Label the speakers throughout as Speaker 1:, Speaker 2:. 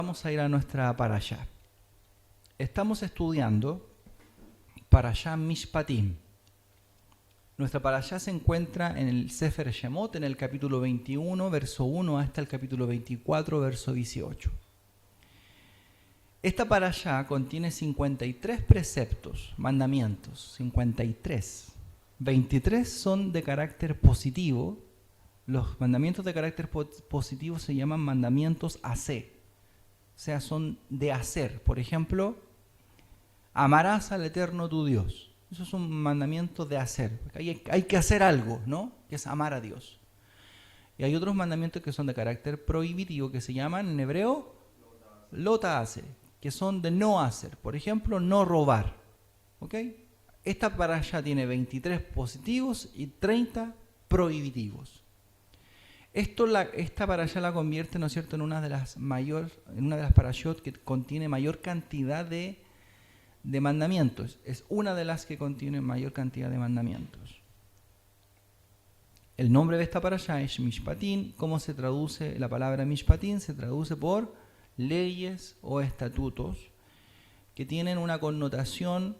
Speaker 1: Vamos a ir a nuestra parashá. Estamos estudiando Parashá Mishpatim. Nuestra parashá se encuentra en el Sefer Shemot, en el capítulo 21, verso 1, hasta el capítulo 24, verso 18. Esta parashá contiene 53 preceptos, mandamientos, 53. 23 son de carácter positivo. Los mandamientos de carácter positivo se llaman mandamientos AC. O sea, son de hacer. Por ejemplo, amarás al Eterno tu Dios. Eso es un mandamiento de hacer. Hay que hacer algo, ¿no? Que es amar a Dios. Y hay otros mandamientos que son de carácter prohibitivo, que se llaman en hebreo lota hace, que son de no hacer. Por ejemplo, no robar. ¿Ok? Esta parashá tiene 23 positivos y 30 prohibitivos. Esta parashá la convierte, ¿no es cierto?, en una de las parashot que contiene mayor cantidad de mandamientos. Es una de las que contiene mayor cantidad de mandamientos. El nombre de esta parashá es Mishpatim. ¿Cómo se traduce la palabra Mishpatim? Se traduce por leyes o estatutos que tienen una connotación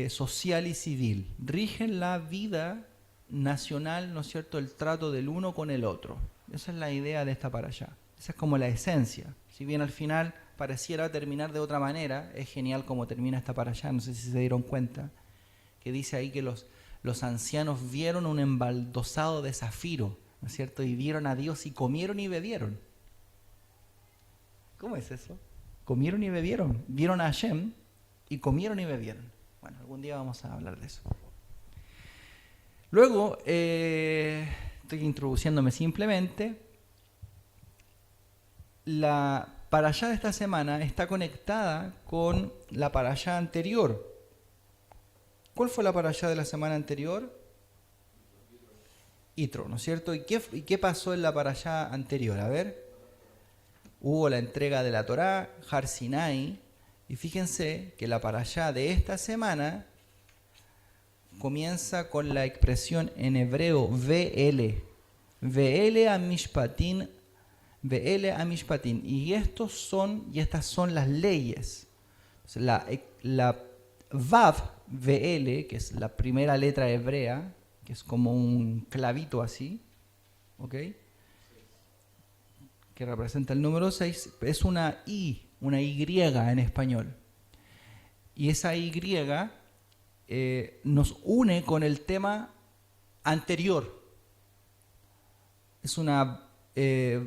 Speaker 1: social y civil. Rigen la vida nacional, ¿no es cierto?, el trato del uno con el otro. Esa es la idea de esta parashá. Esa es como la esencia. Si bien al final pareciera terminar de otra manera, es genial como termina esta parashá. No sé si se dieron cuenta, que dice ahí que los ancianos vieron un embaldosado de zafiro, ¿no es cierto?, y vieron a Dios y comieron y bebieron. ¿Cómo es eso? Comieron y bebieron. Vieron a Hashem y comieron y bebieron. Bueno, algún día vamos a hablar de eso. Luego, estoy introduciéndome simplemente. La parashá de esta semana está conectada con la parashá anterior. ¿Cuál fue la parashá de la semana anterior? Yitro, ¿no es cierto? ¿Y qué pasó en la parashá anterior? A ver, hubo la entrega de la Torá, Har Sinai, y fíjense que la parashá de esta semana comienza con la expresión en hebreo Ve'ele. Ve'ele amishpatim. Ve'ele amishpatim. Y estas son las leyes. La Vav, Ve'ele, que es la primera letra hebrea, que es como un clavito así, ¿ok?, que representa el número 6, es una Y en español. Y esa Y nos une con el tema anterior. Es una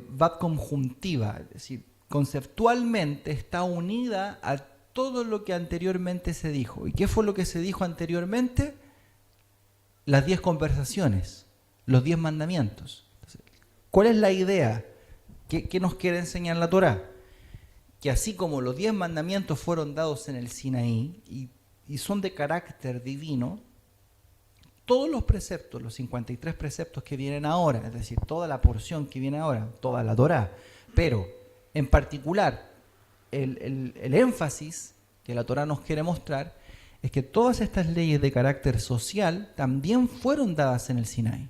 Speaker 1: Vav conjuntiva, es decir, conceptualmente está unida a todo lo que anteriormente se dijo. ¿Y qué fue lo que se dijo anteriormente? Las 10 conversaciones, los 10 mandamientos. Entonces, ¿cuál es la idea? ¿Qué nos quiere enseñar la Torá? Que así como los 10 mandamientos fueron dados en el Sinaí y son de carácter divino, todos los preceptos, los 53 preceptos que vienen ahora, es decir, toda la porción que viene ahora, toda la Torá, pero en particular el énfasis que la Torá nos quiere mostrar es que todas estas leyes de carácter social también fueron dadas en el Sinaí.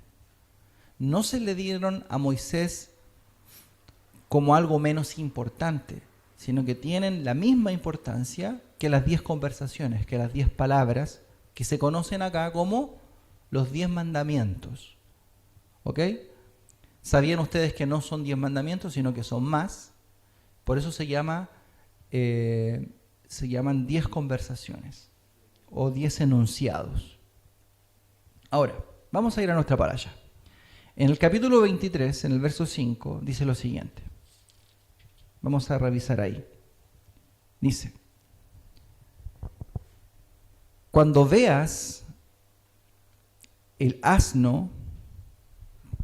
Speaker 1: No se le dieron a Moisés como algo menos importante, sino que tienen la misma importancia que las 10 conversaciones, que las 10 palabras que se conocen acá como los 10 mandamientos. ¿Ok? ¿Sabían ustedes que no son 10 mandamientos, sino que son más? Por eso se llaman 10 conversaciones o 10 enunciados. Ahora, vamos a ir a nuestra parashá. En el capítulo 23, en el verso 5, dice lo siguiente. Vamos a revisar ahí. Dice: cuando veas el asno,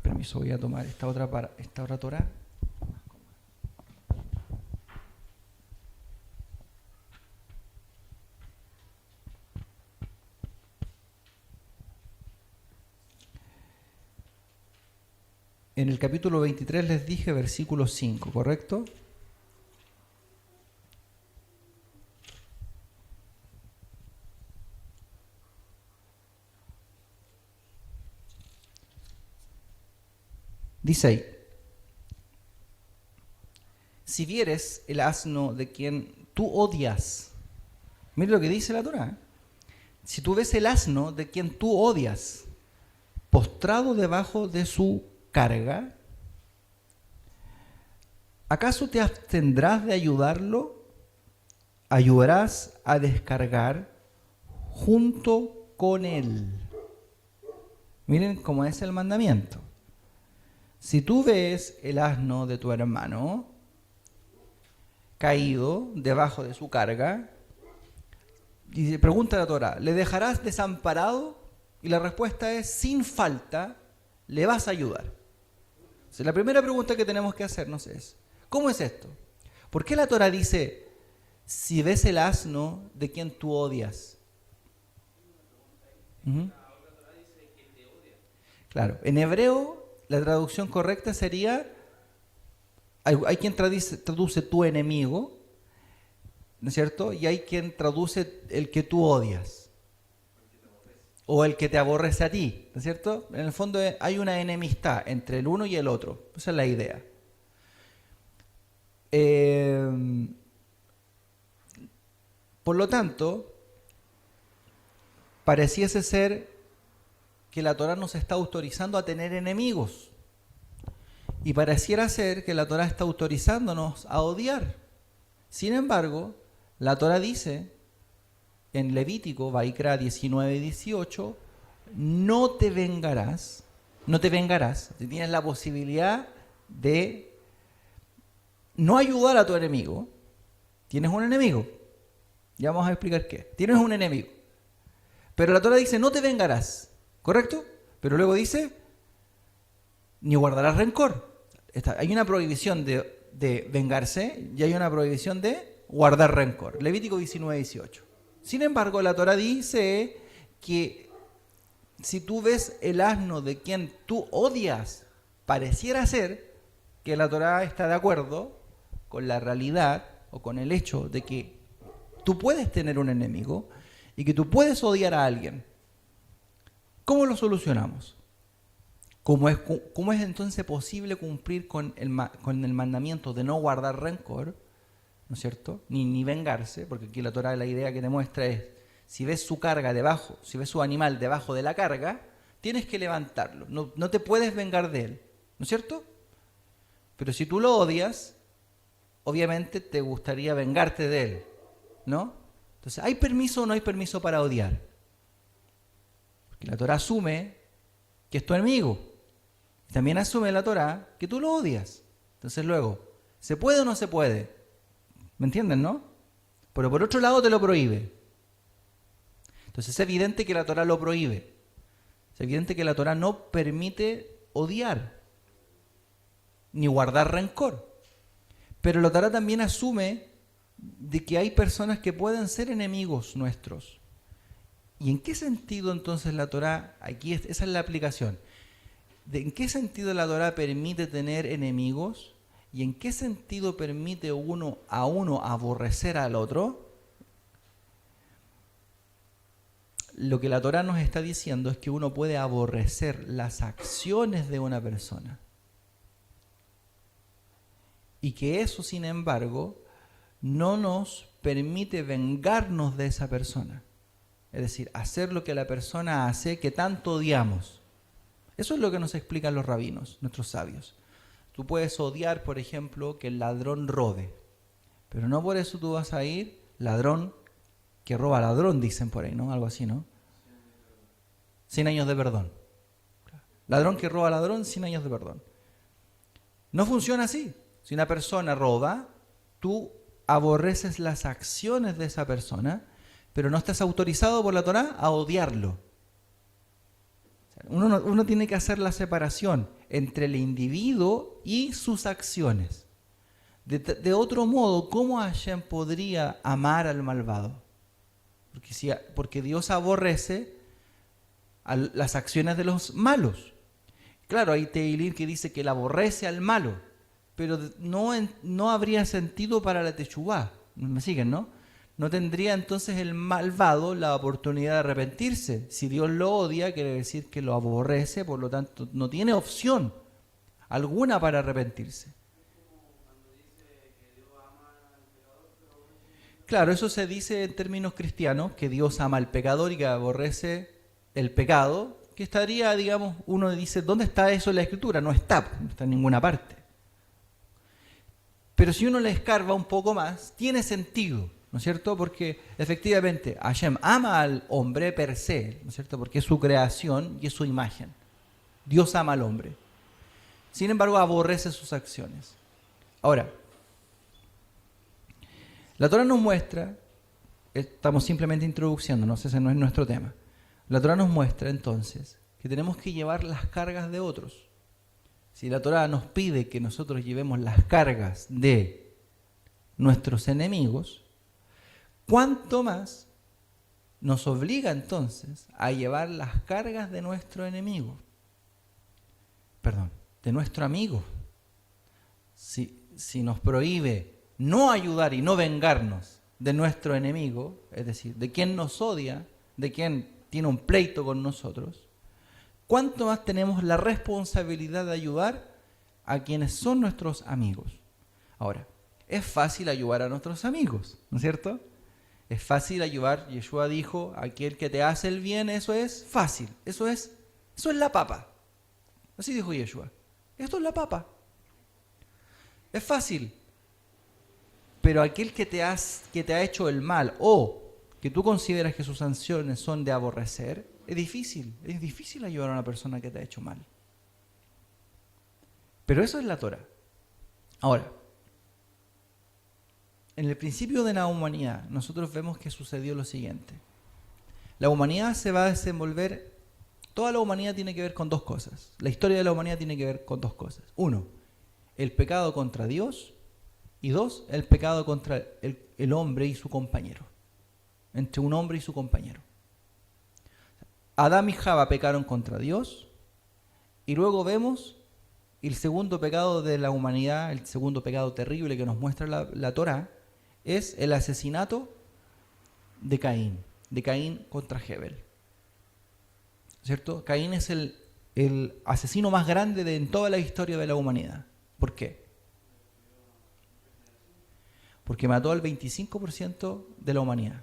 Speaker 1: permiso, voy a tomar esta otra Torá. En el capítulo 23 les dije versículo 5, ¿correcto? Dice ahí: si vieres el asno de quien tú odias, mire lo que dice la Torá, si tú ves el asno de quien tú odias, postrado debajo de su carga, ¿acaso te abstendrás de ayudarlo? Ayudarás a descargar junto con él. Miren cómo es el mandamiento. Si tú ves el asno de tu hermano caído debajo de su carga, y pregunta la Torá, ¿le dejarás desamparado? Y la respuesta es, sin falta, le vas a ayudar. Entonces, la primera pregunta que tenemos que hacernos es, ¿cómo es esto? ¿Por qué la Torá dice, si ves el asno de quien tú odias? Claro, en hebreo la traducción correcta sería, hay quien traduce tu enemigo, ¿no es cierto? Y hay quien traduce el que tú odias. O el que te aborrece a ti, ¿no es cierto? En el fondo hay una enemistad entre el uno y el otro. Esa es la idea. Por lo tanto, pareciese ser que la Torá nos está autorizando a tener enemigos. Y pareciera ser que la Torá está autorizándonos a odiar. Sin embargo, la Torá dice en Levítico, Vaikra 19 y 18, no te vengarás, tienes la posibilidad de no ayudar a tu enemigo. Tienes un enemigo, ya vamos a explicar qué. Tienes un enemigo, pero la Torá dice no te vengarás, ¿correcto? Pero luego dice, ni guardarás rencor. Hay una prohibición de vengarse y hay una prohibición de guardar rencor. Levítico 19 y 18. Sin embargo, la Torá dice que si tú ves el asno de quien tú odias, pareciera ser que la Torá está de acuerdo con la realidad o con el hecho de que tú puedes tener un enemigo y que tú puedes odiar a alguien. ¿Cómo lo solucionamos? ¿Cómo es entonces posible cumplir con el mandamiento de no guardar rencor? ¿No es cierto? Ni vengarse, porque aquí la Torá, la idea que te muestra es, si ves su carga debajo, si ves su animal debajo de la carga, tienes que levantarlo, no te puedes vengar de él, ¿no es cierto? Pero si tú lo odias, obviamente te gustaría vengarte de él, ¿no? Entonces, ¿hay permiso o no hay permiso para odiar? Porque la Torá asume que es tu enemigo, y también asume la Torá que tú lo odias. Entonces luego, ¿se puede o no se puede? ¿Me entienden, no? Pero por otro lado te lo prohíbe. Entonces es evidente que la Torá lo prohíbe. Es evidente que la Torá no permite odiar ni guardar rencor. Pero la Torá también asume de que hay personas que pueden ser enemigos nuestros. ¿Y en qué sentido entonces la Torá, esa es la aplicación, ¿en qué sentido la Torá permite tener enemigos? ¿Y en qué sentido permite a uno aborrecer al otro? Lo que la Torá nos está diciendo es que uno puede aborrecer las acciones de una persona. Y que eso, sin embargo, no nos permite vengarnos de esa persona. Es decir, hacer lo que la persona hace que tanto odiamos. Eso es lo que nos explican los rabinos, nuestros sabios. Tú puedes odiar, por ejemplo, que el ladrón robe, pero no por eso tú vas a ir ladrón que roba ladrón, dicen por ahí, ¿no? Algo así, ¿no? 100 años de perdón. Ladrón que roba ladrón, 100 años de perdón. No funciona así. Si una persona roba, tú aborreces las acciones de esa persona, pero no estás autorizado por la Torá a odiarlo. Uno tiene que hacer la separación entre el individuo y sus acciones. De otro modo, ¿cómo Hashem podría amar al malvado? Porque Dios aborrece las acciones de los malos. Claro, hay Tehilim que dice que él aborrece al malo, pero no habría sentido para la Teshuvá. ¿Me siguen, no? No tendría entonces el malvado la oportunidad de arrepentirse. Si Dios lo odia, quiere decir que lo aborrece, por lo tanto no tiene opción alguna para arrepentirse. Claro, eso se dice en términos cristianos, que Dios ama al pecador y que aborrece el pecado, que estaría, digamos, uno dice, ¿dónde está eso en la Escritura? No está en ninguna parte. Pero si uno le escarba un poco más, tiene sentido, ¿no es cierto? Porque efectivamente Hashem ama al hombre per se, ¿no es cierto? Porque es su creación y es su imagen. Dios ama al hombre. Sin embargo, aborrece sus acciones. Ahora, la Torá nos muestra, estamos simplemente introduciéndonos, ese no es nuestro tema. La Torá nos muestra entonces que tenemos que llevar las cargas de otros. Si la Torá nos pide que nosotros llevemos las cargas de nuestros enemigos, ¿cuánto más nos obliga entonces a llevar las cargas de nuestro enemigo? Perdón, de nuestro amigo. Si nos prohíbe no ayudar y no vengarnos de nuestro enemigo, es decir, de quien nos odia, de quien tiene un pleito con nosotros, ¿cuánto más tenemos la responsabilidad de ayudar a quienes son nuestros amigos? Ahora, es fácil ayudar a nuestros amigos, ¿no es cierto? Es fácil ayudar. Yeshua dijo, aquel que te hace el bien, eso es fácil, eso es la papa. Así dijo Yeshua, esto es la papa. Es fácil. Pero aquel que te ha hecho el mal o que tú consideras que sus sanciones son de aborrecer, es difícil ayudar a una persona que te ha hecho mal. Pero eso es la Torá. Ahora, en el principio de la humanidad, nosotros vemos que sucedió lo siguiente. La humanidad se va a desenvolver, toda la humanidad tiene que ver con dos cosas. La historia de la humanidad tiene que ver con dos cosas. Uno, el pecado contra Dios. Y dos, el pecado contra el hombre y su compañero. Entre un hombre y su compañero. Adán y Java pecaron contra Dios. Y luego vemos el segundo pecado de la humanidad, el segundo pecado terrible que nos muestra la Torá, es el asesinato de Caín contra Hebel. ¿Cierto? Caín es el asesino más grande en toda la historia de la humanidad. ¿Por qué? Porque mató al 25% de la humanidad.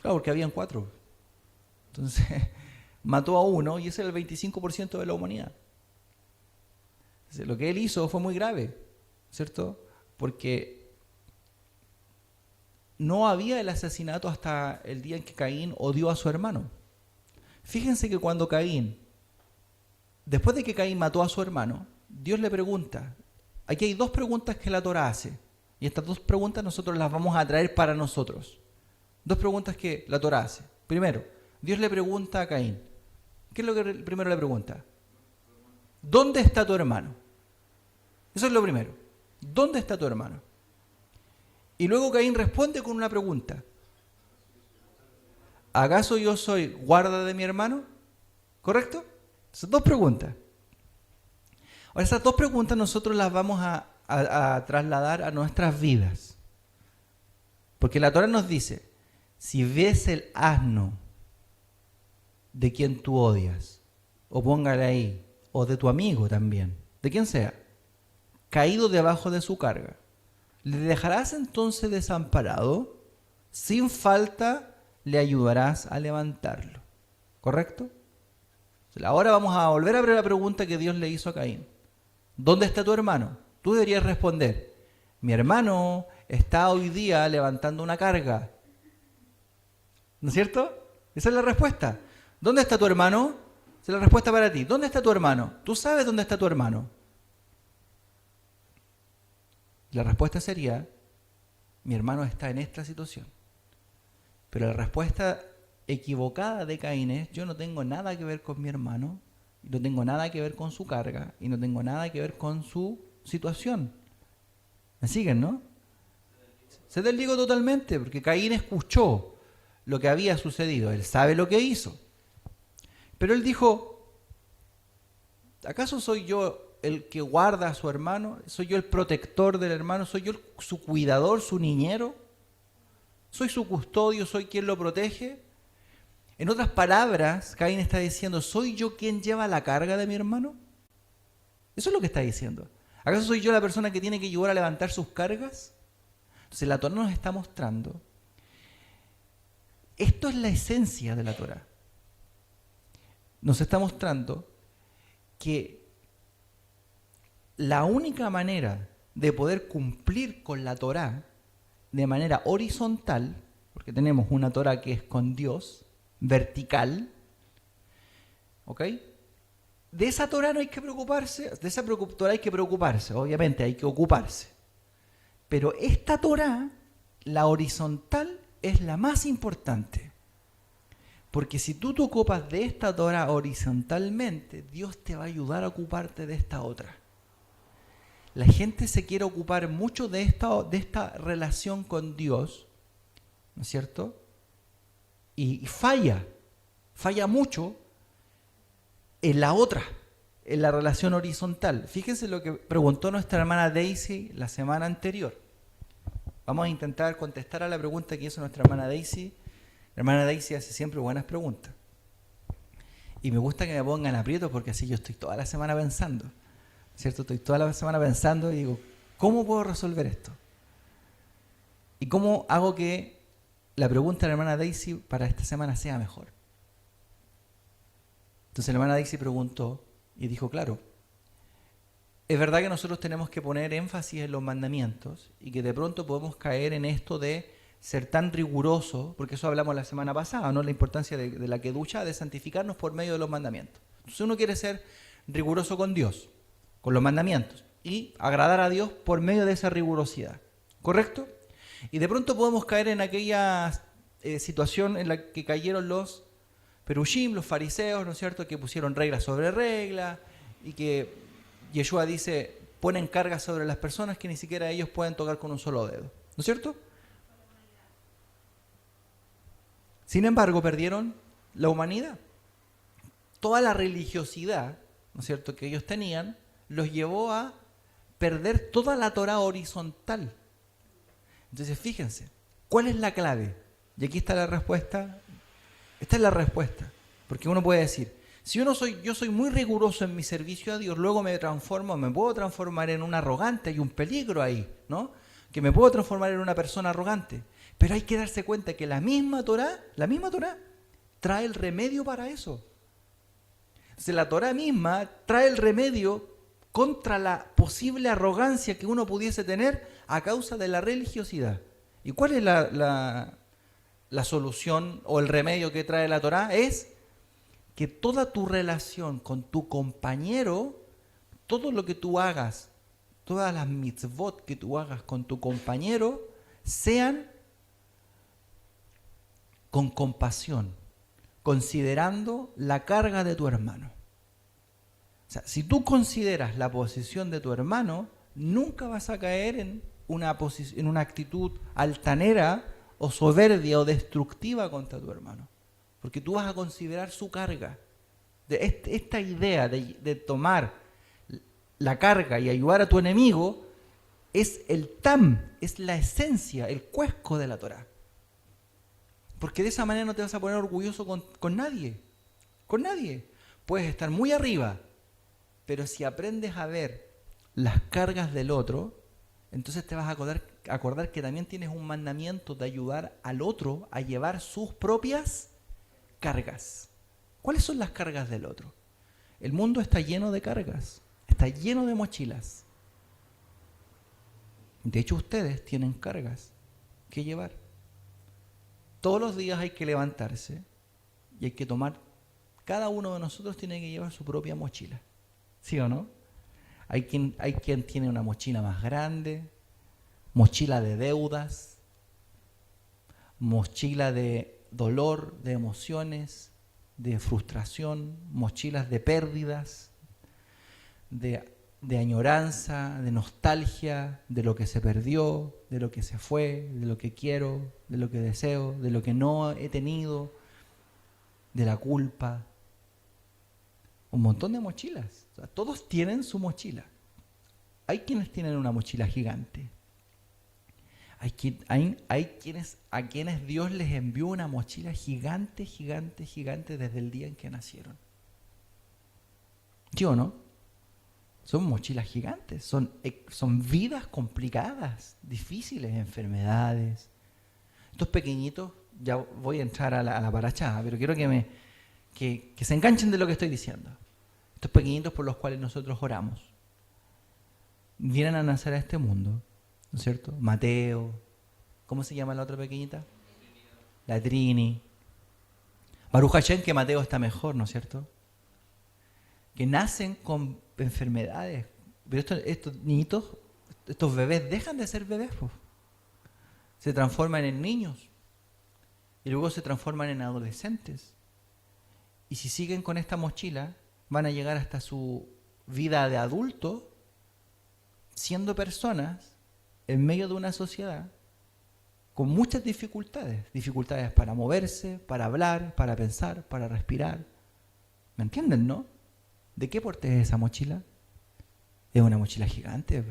Speaker 1: Claro, porque habían 4. Entonces, mató a uno y ese era el 25% de la humanidad. Entonces, lo que él hizo fue muy grave, ¿cierto? Porque no había el asesinato hasta el día en que Caín odió a su hermano. Fíjense que cuando después de que Caín mató a su hermano, Dios le pregunta, aquí hay 2 preguntas que la Torá hace. Y estas 2 preguntas nosotros las vamos a traer para nosotros. 2 preguntas que la Torá hace. Primero, Dios le pregunta a Caín. ¿Qué es lo que primero le pregunta? ¿Dónde está tu hermano? Eso es lo primero. ¿Dónde está tu hermano? Y luego Caín responde con una pregunta. ¿Acaso yo soy guarda de mi hermano? ¿Correcto? Esas 2 preguntas. Ahora, esas 2 preguntas nosotros las vamos a trasladar a nuestras vidas. Porque la Torá nos dice, si ves el asno de quien tú odias, o póngale ahí, o de tu amigo también, de quien sea, caído debajo de su carga, ¿le dejarás entonces desamparado? Sin falta le ayudarás a levantarlo. ¿Correcto? Ahora vamos a volver a ver la pregunta que Dios le hizo a Caín. ¿Dónde está tu hermano? Tú deberías responder, mi hermano está hoy día levantando una carga. ¿No es cierto? Esa es la respuesta. ¿Dónde está tu hermano? Esa es la respuesta para ti. ¿Dónde está tu hermano? Tú sabes dónde está tu hermano. La respuesta sería, mi hermano está en esta situación. Pero la respuesta equivocada de Caín es, yo no tengo nada que ver con mi hermano, no tengo nada que ver con su carga, y no tengo nada que ver con su situación. ¿Me siguen, no? Se desligó totalmente, porque Caín escuchó lo que había sucedido, él sabe lo que hizo. Pero él dijo, ¿acaso soy yo el que guarda a su hermano? ¿Soy yo el protector del hermano? ¿Soy yo su cuidador, su niñero? ¿Soy su custodio? ¿Soy quien lo protege? En otras palabras, Caín está diciendo, ¿soy yo quien lleva la carga de mi hermano? Eso es lo que está diciendo. ¿Acaso soy yo la persona que tiene que ayudar a levantar sus cargas? Entonces la Torá nos está mostrando, esto es la esencia de la Torá. Nos está mostrando que la única manera de poder cumplir con la Torá de manera horizontal, porque tenemos una Torá que es con Dios, vertical, ¿ok? De esa Torá no hay que preocuparse, de esa Torá hay que preocuparse, obviamente hay que ocuparse. Pero esta Torá, la horizontal, es la más importante. Porque si tú te ocupas de esta Torá horizontalmente, Dios te va a ayudar a ocuparte de esta otra. La gente se quiere ocupar mucho de esta relación con Dios, ¿no es cierto? Y falla mucho en la otra, en la relación horizontal. Fíjense lo que preguntó nuestra hermana Daisy la semana anterior. Vamos a intentar contestar a la pregunta que hizo nuestra hermana Daisy. La hermana Daisy hace siempre buenas preguntas. Y me gusta que me pongan aprietos porque así yo estoy toda la semana pensando, ¿cierto? Estoy toda la semana pensando y digo, ¿cómo puedo resolver esto? ¿Y cómo hago que la pregunta de la hermana Daisy para esta semana sea mejor? Entonces la hermana Daisy preguntó y dijo, claro, es verdad que nosotros tenemos que poner énfasis en los mandamientos y que de pronto podemos caer en esto de ser tan riguroso, porque eso hablamos la semana pasada, ¿no? La importancia de la queducha, de santificarnos por medio de los mandamientos. Entonces uno quiere ser riguroso con Dios, con los mandamientos, y agradar a Dios por medio de esa rigurosidad, ¿correcto? Y de pronto podemos caer en aquella situación en la que cayeron los perushim, los fariseos, ¿no es cierto?, que pusieron reglas sobre reglas, y que Yeshua dice, ponen cargas sobre las personas que ni siquiera ellos pueden tocar con un solo dedo, ¿no es cierto? Sin embargo, perdieron la humanidad. Toda la religiosidad, ¿no es cierto?, que ellos tenían, los llevó a perder toda la Torá horizontal. Entonces, fíjense, ¿cuál es la clave? Y aquí está la respuesta. Esta es la respuesta. Porque uno puede decir, si yo soy muy riguroso en mi servicio a Dios, luego me puedo transformar en un arrogante, hay un peligro ahí, ¿no? Que me puedo transformar en una persona arrogante. Pero hay que darse cuenta que la misma Torá trae el remedio para eso. Entonces la Torá misma trae el remedio contra la posible arrogancia que uno pudiese tener a causa de la religiosidad. ¿Y cuál es la solución o el remedio que trae la Torá? Es que toda tu relación con tu compañero, todo lo que tú hagas, todas las mitzvot que tú hagas con tu compañero, sean con compasión, considerando la carga de tu hermano. O sea, si tú consideras la posición de tu hermano, nunca vas a caer en una actitud altanera o soberbia o destructiva contra tu hermano. Porque tú vas a considerar su carga. Esta idea de tomar la carga y ayudar a tu enemigo es el tam, es la esencia, el cuesco de la Torá. Porque de esa manera no te vas a poner orgulloso con nadie. Con nadie. Puedes estar muy arriba, pero si aprendes a ver las cargas del otro, entonces te vas a acordar que también tienes un mandamiento de ayudar al otro a llevar sus propias cargas. ¿Cuáles son las cargas del otro? El mundo está lleno de cargas, está lleno de mochilas. De hecho, ustedes tienen cargas que llevar. Todos los días hay que levantarse y hay que tomar, cada uno de nosotros tiene que llevar su propia mochila. ¿Sí o no? Hay quien tiene una mochila más grande, mochila de deudas, mochila de dolor, de emociones, de frustración, mochilas de pérdidas, de añoranza, de nostalgia, de lo que se perdió, de lo que se fue, de lo que quiero, de lo que deseo, de lo que no he tenido, de la culpa. Un montón de mochilas. O sea, todos tienen su mochila. Hay quienes tienen una mochila gigante. Hay quienes a quienes Dios les envió una mochila gigante, gigante, gigante desde el día en que nacieron. ¿Sí o no? Son mochilas gigantes, son vidas complicadas, difíciles, enfermedades. Estos pequeñitos, ya voy a entrar a la parachá, pero quiero que se enganchen de lo que estoy diciendo. Estos pequeñitos por los cuales nosotros oramos, vienen a nacer a este mundo, ¿no es cierto? Mateo, ¿cómo se llama la otra pequeñita? La Trini. Baruch Hashem, que Mateo está mejor, ¿no es cierto? Que nacen con enfermedades. Pero estos niñitos, estos bebés dejan de ser bebés, pues. Se transforman en niños y luego se transforman en adolescentes. Y si siguen con esta mochila, van a llegar hasta su vida de adulto siendo personas en medio de una sociedad con muchas dificultades. Dificultades para moverse, para hablar, para pensar, para respirar. ¿Me entienden, no? ¿De qué porte es esa mochila? Es una mochila gigante.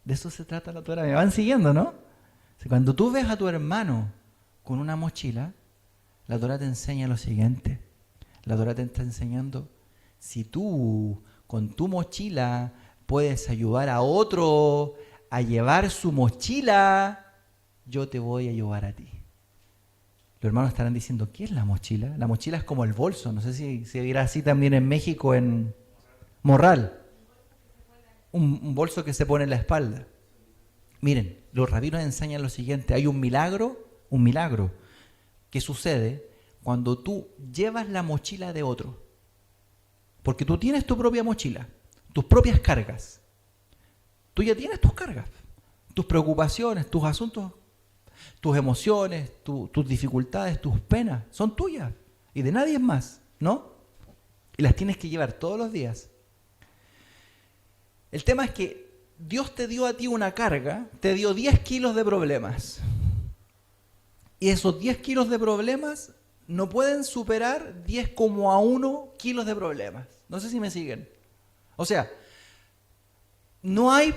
Speaker 1: De eso se trata la Torah. Me van siguiendo, ¿no? Cuando tú ves a tu hermano con una mochila, la Torah te enseña lo siguiente. La Torah te está enseñando, si tú con tu mochila puedes ayudar a otro a llevar su mochila, yo te voy a ayudar a ti. Los hermanos estarán diciendo, ¿qué es la mochila? La mochila es como el bolso. No sé si se dirá así también en México, en Morral. Un bolso que se pone en la espalda. Miren, los rabinos enseñan lo siguiente. Hay un milagro que sucede cuando tú llevas la mochila de otro. Porque tú tienes tu propia mochila, tus propias cargas. Tú ya tienes tus cargas, tus preocupaciones, tus asuntos, tus emociones, tus dificultades, tus penas, son tuyas y de nadie más, ¿no? Y las tienes que llevar todos los días. El tema es que Dios te dio a ti una carga, te dio 10 kilos de problemas. Y esos 10 kilos de problemas no pueden superar 10,1 kilos de problemas. No sé si me siguen. O sea, no hay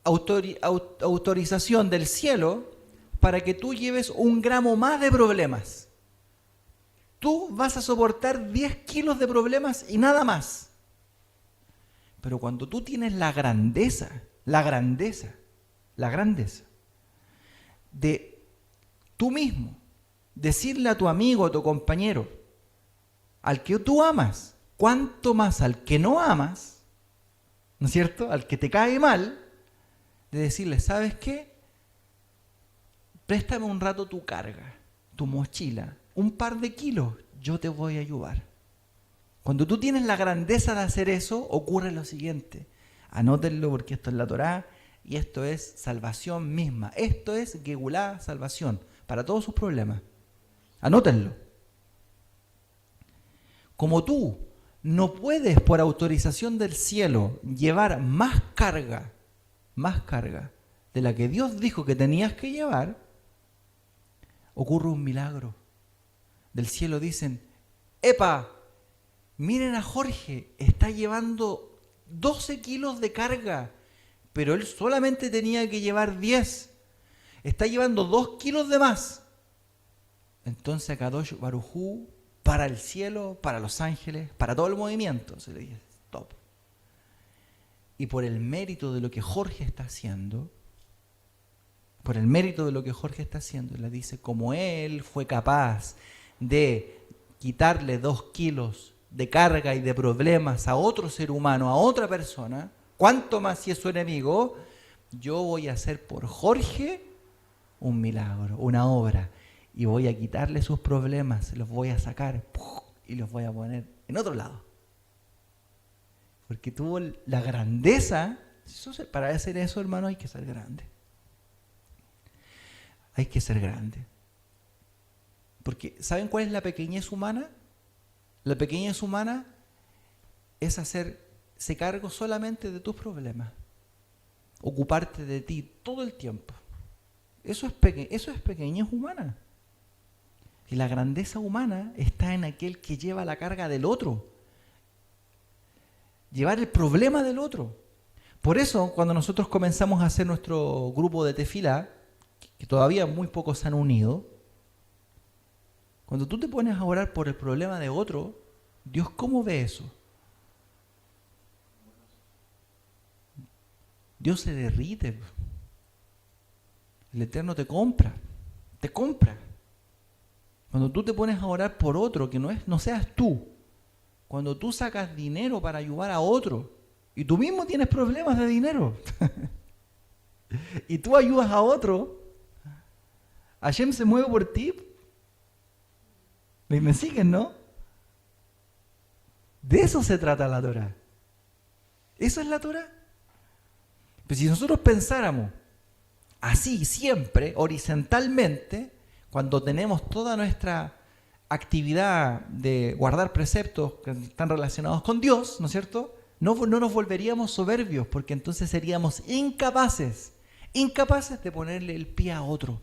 Speaker 1: autorización del cielo para que tú lleves 1 gramo más de problemas. Tú vas a soportar 10 kilos de problemas y nada más. Pero cuando tú tienes la grandeza de tú mismo decirle a tu amigo, a tu compañero, al que tú amas, cuanto más al que no amas, ¿no es cierto? Al que te cae mal, de decirle, ¿sabes qué? Préstame un rato tu carga, tu mochila, un par de kilos, yo te voy a ayudar. Cuando tú tienes la grandeza de hacer eso, ocurre lo siguiente. Anótenlo porque esto es la Torá y esto es salvación misma. Esto es Gegulá, salvación, para todos sus problemas. Anótenlo. Como tú no puedes por autorización del cielo llevar más carga de la que Dios dijo que tenías que llevar, ocurre un milagro. Del cielo dicen, ¡epa! Miren a Jorge, está llevando 12 kilos de carga, pero él solamente tenía que llevar 10. Está llevando 2 kilos de más. Entonces Kadosh Baruj Hu, para el cielo, para los ángeles, para todo el movimiento, se le dice, stop. Y por el mérito de lo que Jorge está haciendo, le dice, como él fue capaz de quitarle 2 kilos de carga y de problemas a otro ser humano, a otra persona, ¿cuánto más si es su enemigo? Yo voy a hacer por Jorge un milagro, una obra, y voy a quitarle sus problemas, los voy a sacar y los voy a poner en otro lado. Porque tuvo la grandeza. Para hacer eso, hermano, hay que ser grande. Hay que ser grande. Porque, ¿saben cuál es la pequeñez humana? La pequeñez humana es hacerse cargo solamente de tus problemas. Ocuparte de ti todo el tiempo. Eso es pequeñez humana. Y la grandeza humana está en aquel que lleva la carga del otro. Llevar el problema del otro. Por eso, cuando nosotros comenzamos a hacer nuestro grupo de tefilá, que todavía muy pocos se han unido, cuando tú te pones a orar por el problema de otro, ¿Dios cómo ve eso? Dios se derrite. El Eterno te compra. Te compra. Cuando tú te pones a orar por otro, que no seas tú. Cuando tú sacas dinero para ayudar a otro, y tú mismo tienes problemas de dinero, y tú ayudas a otro, Hashem se mueve por ti. ¿Me siguen, no? De eso se trata la Torah. ¿Eso es la Torah? Pero si nosotros pensáramos así siempre, horizontalmente, cuando tenemos toda nuestra actividad de guardar preceptos que están relacionados con Dios, ¿no es cierto? No nos volveríamos soberbios, porque entonces seríamos incapaces de ponerle el pie a otro,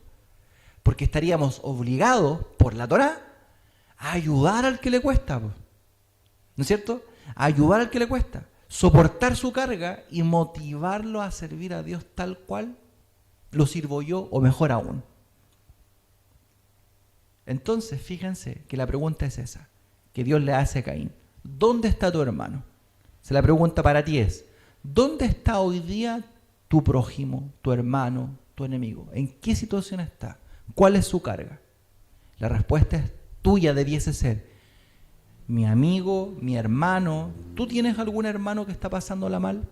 Speaker 1: porque estaríamos obligados por la Torah a ayudar al que le cuesta, ¿no es cierto? A ayudar al que le cuesta, soportar su carga y motivarlo a servir a Dios tal cual lo sirvo yo, o mejor aún. Entonces, fíjense que la pregunta es esa, que Dios le hace a Caín. ¿Dónde está tu hermano? La pregunta para ti es, ¿dónde está hoy día tu prójimo, tu hermano, tu enemigo? ¿En qué situación está? ¿Cuál es su carga? La respuesta es tuya, debiese ser, mi amigo, mi hermano. ¿Tú tienes algún hermano que está pasándola mal?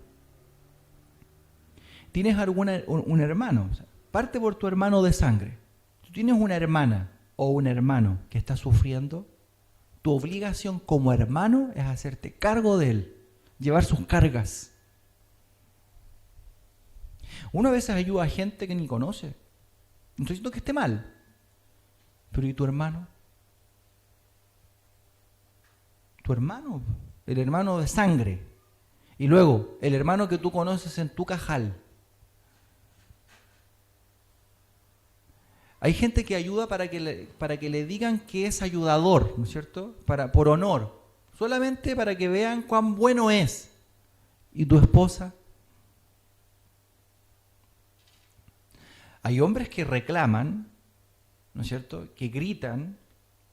Speaker 1: ¿Tienes un hermano? O sea, parte por tu hermano de sangre. ¿Tú tienes una hermana o un hermano que está sufriendo? Tu obligación como hermano es hacerte cargo de él, llevar sus cargas. Uno a veces ayuda a gente que ni conoce. No estoy diciendo que esté mal, pero ¿y tu hermano? Tu hermano, el hermano de sangre. Y luego, el hermano que tú conoces en tu cajal. Hay gente que ayuda para que le digan que es ayudador, ¿no es cierto? Por honor, solamente para que vean cuán bueno es. ¿Y tu esposa? Hay hombres que reclaman, ¿no es cierto? Que gritan,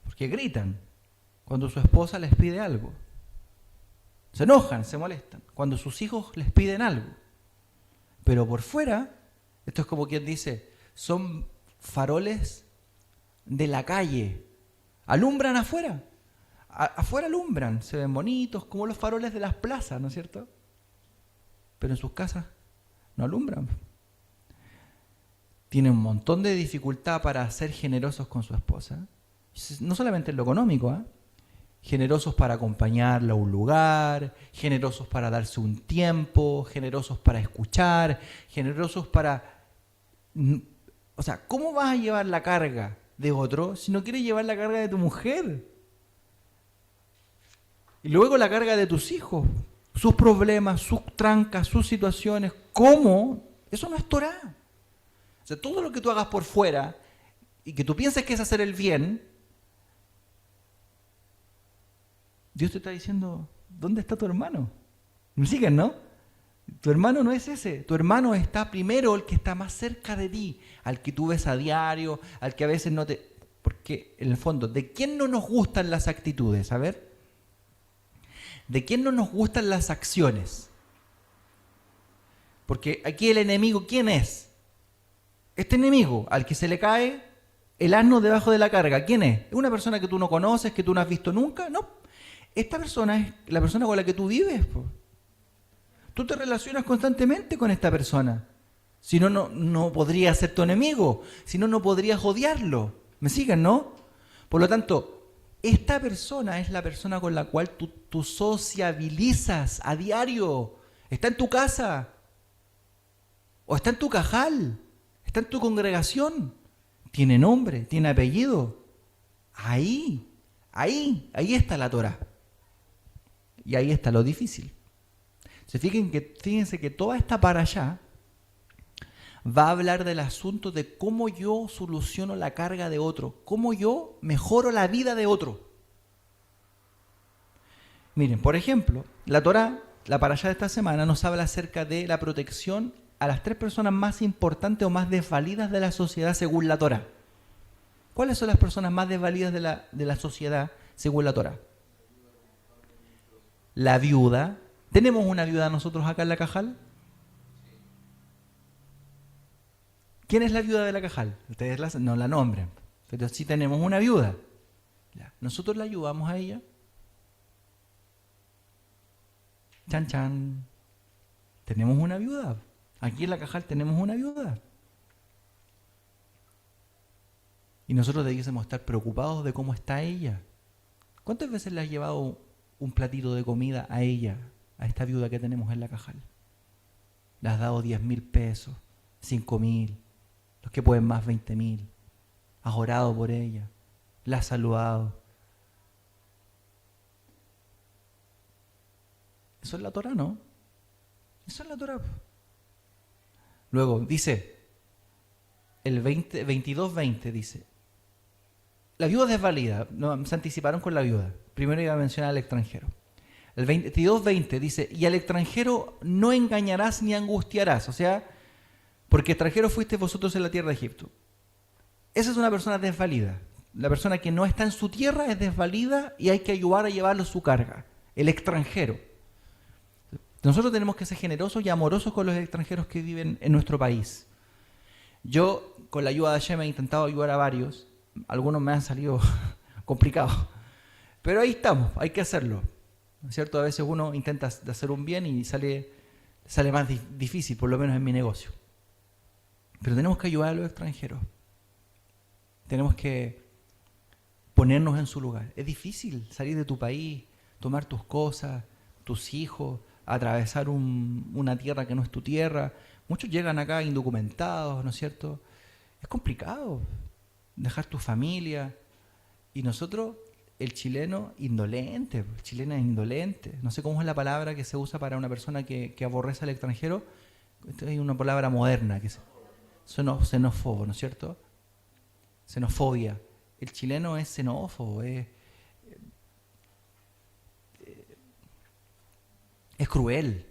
Speaker 1: porque gritan cuando su esposa les pide algo. Se enojan, se molestan cuando sus hijos les piden algo. Pero por fuera, esto es como quien dice, son faroles de la calle. Alumbran afuera. Afuera alumbran, se ven bonitos, como los faroles de las plazas, ¿no es cierto? Pero en sus casas no alumbran. Tienen un montón de dificultad para ser generosos con su esposa. No solamente en lo económico, ¿eh? Generosos para acompañarla a un lugar, generosos para darse un tiempo, generosos para escuchar, generosos para... O sea, ¿cómo vas a llevar la carga de otro si no quieres llevar la carga de tu mujer? Y luego la carga de tus hijos, sus problemas, sus trancas, sus situaciones. ¿Cómo? Eso no es Torah. O sea, todo lo que tú hagas por fuera y que tú pienses que es hacer el bien, Dios te está diciendo, ¿dónde está tu hermano? ¿Me siguen, no? Tu hermano no es ese. Tu hermano está primero el que está más cerca de ti, al que tú ves a diario, al que a veces no te... Porque, en el fondo, ¿de quién no nos gustan las actitudes? A ver. ¿De quién no nos gustan las acciones? Porque aquí el enemigo, ¿quién es? Este enemigo, al que se le cae el asno debajo de la carga, ¿quién es? ¿Es una persona que tú no conoces, que tú no has visto nunca? No. Esta persona es la persona con la que tú vives. Tú te relacionas constantemente con esta persona. Si no, no podría ser tu enemigo. Si no, no podrías odiarlo. ¿Me siguen, no? Por lo tanto, esta persona es la persona con la cual tú sociabilizas a diario. Está en tu casa. O está en tu cajal. Está en tu congregación. Tiene nombre, tiene apellido. Ahí está la Torah. Y ahí está lo difícil. Fíjense que toda esta para allá va a hablar del asunto de cómo yo soluciono la carga de otro, cómo yo mejoro la vida de otro. Miren, por ejemplo, la Torah, la para allá de esta semana, nos habla acerca de la protección a las 3 personas más importantes o más desvalidas de la sociedad según la Torah. ¿Cuáles son las personas más desvalidas de la sociedad según la Torah? la viuda. ¿Tenemos una viuda nosotros acá en La Cajal? ¿Quién es la viuda de La Cajal? Ustedes no la nombren, pero sí tenemos una viuda. Nosotros la ayudamos a ella. Chan, chan. Tenemos una viuda. Aquí en La Cajal tenemos una viuda. Y nosotros debiésemos estar preocupados de cómo está ella. ¿Cuántas veces le has llevado un platito de comida a ella, a esta viuda que tenemos en La Cajal? Le has dado 10.000 pesos, 5.000, los que pueden más 20.000. Has orado por ella, la has saludado. Eso es la Torá, ¿no? Eso es la Torá. Luego dice, el 22:20 dice, la viuda desvalida. No, se anticiparon con la viuda. Primero iba a mencionar al extranjero. El 22:20 dice, y al extranjero no engañarás ni angustiarás. O sea, porque extranjeros fuisteis vosotros en la tierra de Egipto. Esa es una persona desvalida. La persona que no está en su tierra es desvalida y hay que ayudar a llevarlo su carga. El extranjero. Nosotros tenemos que ser generosos y amorosos con los extranjeros que viven en nuestro país. Yo, con la ayuda de Hashem, he intentado ayudar a varios. Algunos me han salido complicados. Pero ahí estamos, hay que hacerlo. ¿No es cierto? A veces uno intenta hacer un bien y sale más difícil, por lo menos en mi negocio. Pero tenemos que ayudar a los extranjeros. Tenemos que ponernos en su lugar. Es difícil salir de tu país, tomar tus cosas, tus hijos, atravesar una tierra que no es tu tierra. Muchos llegan acá indocumentados, ¿no es cierto? Es complicado dejar tu familia. Y nosotros, el chileno, indolente. El chileno es indolente. No sé cómo es la palabra que se usa para una persona que aborrece al extranjero. Esta es una palabra moderna, que es xenófobo, ¿no es cierto? Xenofobia. El chileno es xenófobo, es cruel,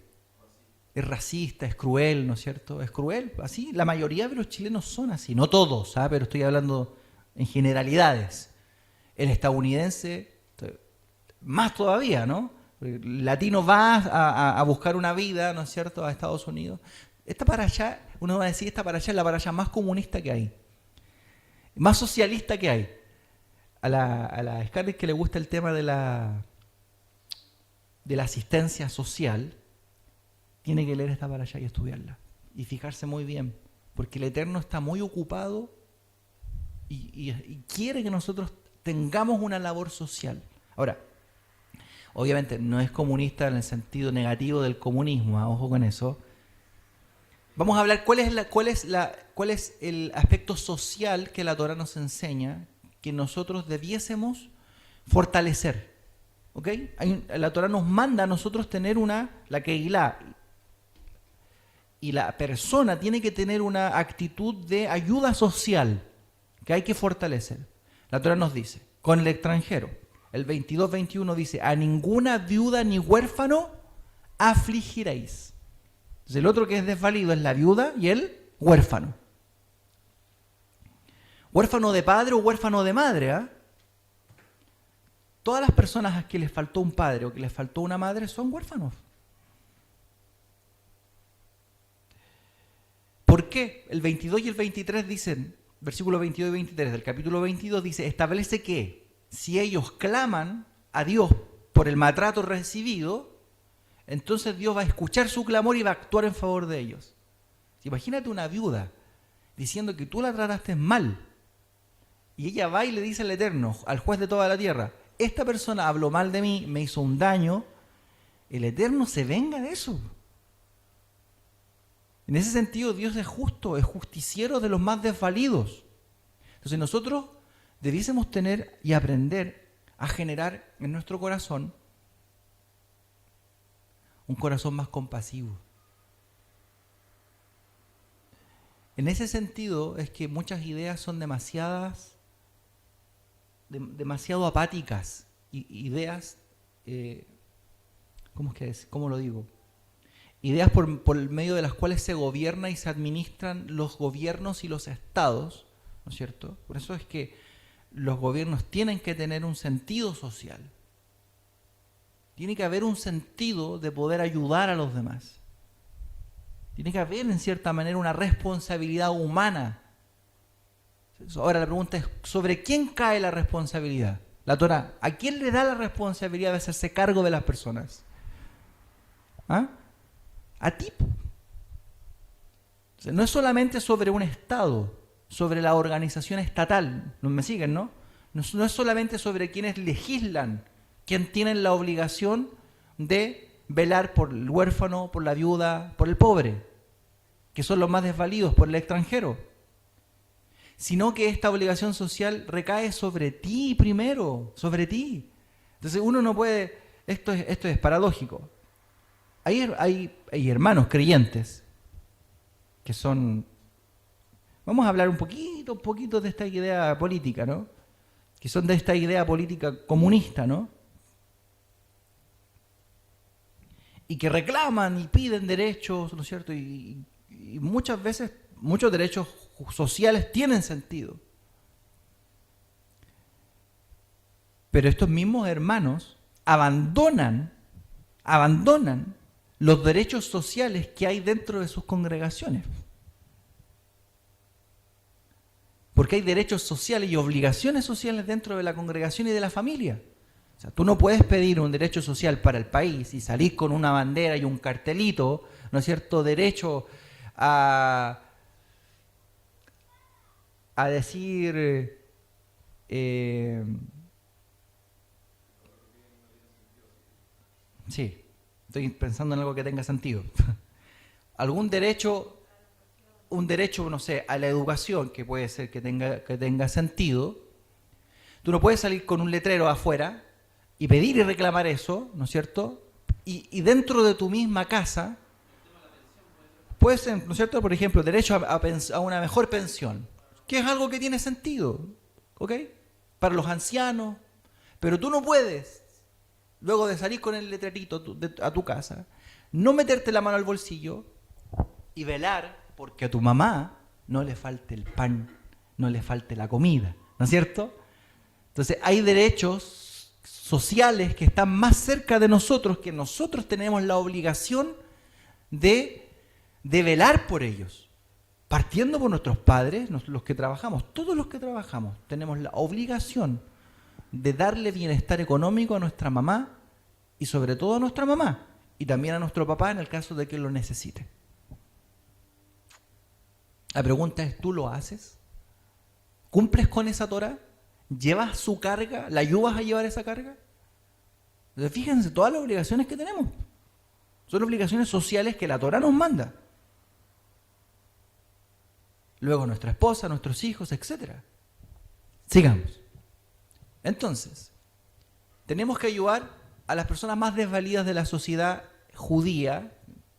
Speaker 1: es racista, es cruel, ¿no es cierto? Es cruel, así, la mayoría de los chilenos son así, no todos, ¿sabes? Pero estoy hablando en generalidades. El estadounidense, más todavía, ¿no? El latino va a buscar una vida, ¿no es cierto?, a Estados Unidos. Esta para allá, uno va a decir, esta para allá es la para allá más comunista que hay, más socialista que hay. A la Scarlett, que le gusta el tema de la asistencia social, tiene que leer esta para allá y estudiarla. Y fijarse muy bien, porque el Eterno está muy ocupado y quiere que nosotros tengamos una labor social. Ahora, obviamente no es comunista en el sentido negativo del comunismo, ojo con eso. Vamos a hablar cuál es el aspecto social que la Torá nos enseña que nosotros debiésemos fortalecer. ¿Ok? La Torá nos manda a nosotros tener la Keilah, y la persona tiene que tener una actitud de ayuda social que hay que fortalecer. La Torá nos dice, con el extranjero, el 22:21 dice, a ninguna viuda ni huérfano afligiréis. Entonces el otro que es desvalido es la viuda y el huérfano. Huérfano de padre o huérfano de madre, ¿ah? Todas las personas a que les faltó un padre o que les faltó una madre son huérfanos. ¿Por qué? El 22 y el 23 dicen, versículo 22 y 23 del capítulo 22 dice, establece que si ellos claman a Dios por el maltrato recibido, entonces Dios va a escuchar su clamor y va a actuar en favor de ellos. Imagínate una viuda diciendo que tú la trataste mal y ella va y le dice al Eterno, al juez de toda la tierra, esta persona habló mal de mí, me hizo un daño, el Eterno se venga de eso. En ese sentido, Dios es justo, es justiciero de los más desvalidos. Entonces nosotros debiésemos tener y aprender a generar en nuestro corazón un corazón más compasivo. En ese sentido es que muchas ideas son demasiado apáticas, ideas, ¿cómo lo digo? Ideas por el medio de las cuales se gobierna y se administran los gobiernos y los estados, ¿no es cierto? Por eso es que los gobiernos tienen que tener un sentido social. Tiene que haber un sentido de poder ayudar a los demás. Tiene que haber, en cierta manera, una responsabilidad humana. Ahora la pregunta es, ¿sobre quién cae la responsabilidad? La Torá, ¿a quién le da la responsabilidad de hacerse cargo de las personas? ¿Ah? A ti. O sea, no es solamente sobre un Estado, sobre la organización estatal. ¿No me siguen, no? No es solamente sobre quienes legislan, quienes tienen la obligación de velar por el huérfano, por la viuda, por el pobre, que son los más desvalidos, por el extranjero. Sino que esta obligación social recae sobre ti primero, sobre ti. Entonces uno no puede, esto es paradójico. Hay hermanos creyentes que son, vamos a hablar un poquito de esta idea política, ¿no? Que son de esta idea política comunista, ¿no? Y que reclaman y piden derechos, ¿no es cierto? Y muchas veces, muchos derechos sociales tienen sentido. Pero estos mismos hermanos abandonan los derechos sociales que hay dentro de sus congregaciones. Porque hay derechos sociales y obligaciones sociales dentro de la congregación y de la familia. O sea, tú no puedes pedir un derecho social para el país y salir con una bandera y un cartelito, ¿no es cierto?, derecho a decir sí, estoy pensando en algo que tenga sentido. Algún derecho, un derecho, no sé, a la educación que puede ser que tenga sentido. Tú no puedes salir con un letrero afuera y pedir y reclamar eso, ¿no es cierto? Y dentro de tu misma casa puede ser, ¿no es cierto?, por ejemplo, derecho a una mejor pensión, que es algo que tiene sentido, ¿ok? Para los ancianos, pero tú no puedes, luego de salir con el letrerito a tu casa, no meterte la mano al bolsillo y velar porque a tu mamá no le falte el pan, no le falte la comida, ¿no es cierto? Entonces hay derechos sociales que están más cerca de nosotros, que nosotros tenemos la obligación de velar por ellos. Partiendo por nuestros padres, los que trabajamos, todos los que trabajamos, tenemos la obligación de darle bienestar económico a nuestra mamá y sobre todo a nuestra mamá y también a nuestro papá en el caso de que lo necesite. La pregunta es, ¿tú lo haces? ¿Cumples con esa Torá? ¿Llevas su carga? ¿La ayudas a llevar esa carga? Entonces, fíjense, todas las obligaciones que tenemos son obligaciones sociales que la Torá nos manda. Luego nuestra esposa, nuestros hijos, etc. Sigamos. Entonces, tenemos que ayudar a las personas más desvalidas de la sociedad judía,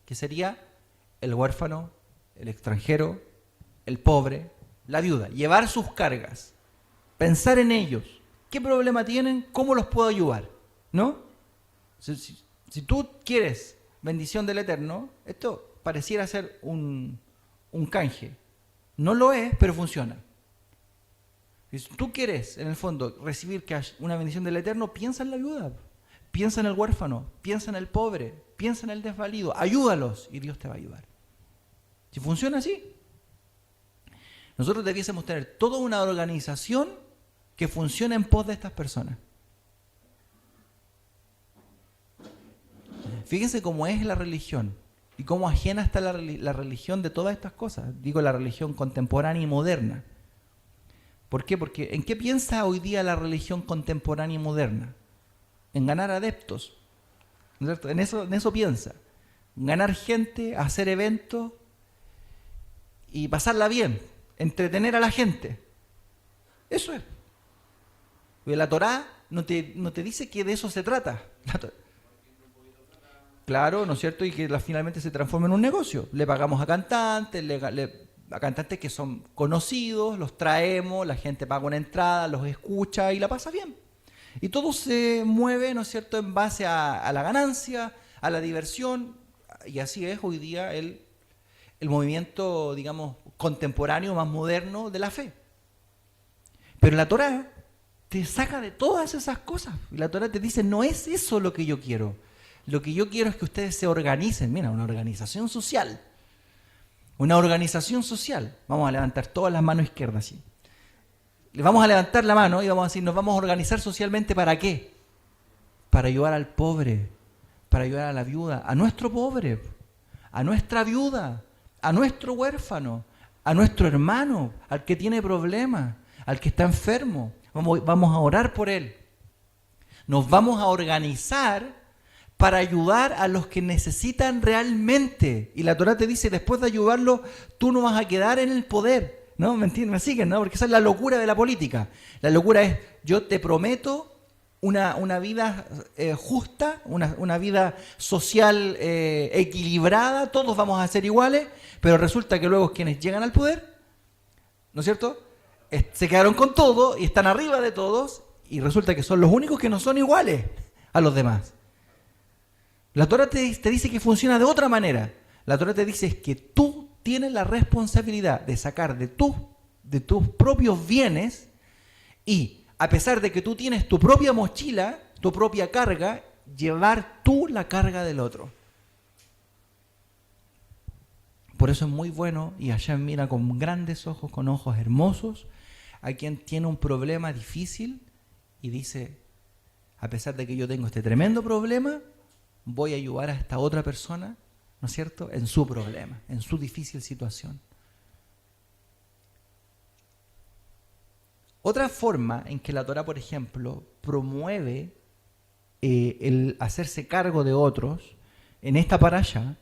Speaker 1: que sería el huérfano, el extranjero, el pobre, la viuda. Llevar sus cargas, pensar en ellos, qué problema tienen, cómo los puedo ayudar, ¿no? Si tú quieres bendición del Eterno, esto pareciera ser un canje. No lo es, pero funciona. Si tú quieres, en el fondo, recibir una bendición del Eterno, piensa en la viuda, piensa en el huérfano, piensa en el pobre, piensa en el desvalido, ayúdalos y Dios te va a ayudar. Si funciona así, nosotros debiésemos tener toda una organización que funcione en pos de estas personas. Fíjense cómo es la religión y cómo ajena está la religión de todas estas cosas. Digo, la religión contemporánea y moderna. ¿Por qué? Porque ¿en qué piensa hoy día la religión contemporánea y moderna? En ganar adeptos, ¿no es cierto? En eso piensa. Ganar gente, hacer eventos y pasarla bien, entretener a la gente. Eso es. Porque la Torá no te dice que de eso se trata. Claro, ¿no es cierto? Y que finalmente se transforma en un negocio. Le pagamos a cantantes, a cantantes que son conocidos, los traemos, la gente paga una entrada, los escucha y la pasa bien. Y todo se mueve, ¿no es cierto?, en base a la ganancia, a la diversión, y así es hoy día el movimiento, digamos, contemporáneo, más moderno de la fe. Pero la Torá te saca de todas esas cosas. Y la Torá te dice, no es eso lo que yo quiero. Lo que yo quiero es que ustedes se organicen. Mira, una organización social. Una organización social. Vamos a levantar todas las manos izquierdas así. Le vamos a levantar la mano y vamos a decir, nos vamos a organizar socialmente ¿para qué? Para ayudar al pobre, para ayudar a la viuda, a nuestro pobre, a nuestra viuda, a nuestro huérfano, a nuestro hermano, al que tiene problemas, al que está enfermo. Vamos a orar por él. Nos vamos a organizar para ayudar a los que necesitan realmente. Y la Torá te dice, después de ayudarlos, tú no vas a quedar en el poder. ¿No? ¿Me entienden? ¿Me siguen? ¿No? Porque esa es la locura de la política. La locura es, yo te prometo una vida justa, una vida social equilibrada, todos vamos a ser iguales, pero resulta que luego quienes llegan al poder, ¿no es cierto?, se quedaron con todo y están arriba de todos y resulta que son los únicos que no son iguales a los demás. La Torá te dice que funciona de otra manera. La Torá te dice que tú tienes la responsabilidad de sacar de tus propios bienes y, a pesar de que tú tienes tu propia mochila, tu propia carga, llevar tú la carga del otro. Por eso es muy bueno, y Hashem mira con grandes ojos, con ojos hermosos, a quien tiene un problema difícil y dice, a pesar de que yo tengo este tremendo problema, voy a ayudar a esta otra persona, ¿no es cierto?, en su problema, en su difícil situación. Otra forma en que la Torá, por ejemplo, promueve el hacerse cargo de otros, en esta parasha,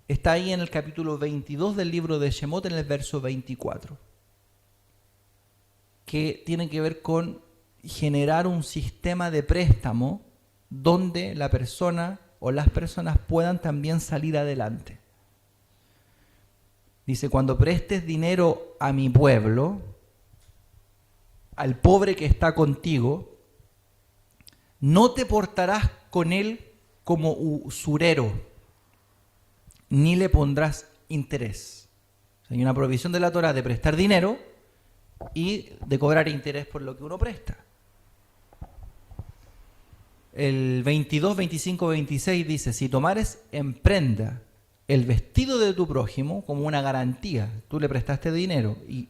Speaker 1: está ahí en el capítulo 22 del libro de Shemot, en el verso 24, que tiene que ver con generar un sistema de préstamo donde la persona o las personas puedan también salir adelante. Dice, cuando prestes dinero a mi pueblo, al pobre que está contigo, no te portarás con él como usurero, ni le pondrás interés. O sea, hay una prohibición de la Torá de prestar dinero y de cobrar interés por lo que uno presta. El 22, 25, 26 dice, si tomares en prenda el vestido de tu prójimo como una garantía, tú le prestaste dinero, y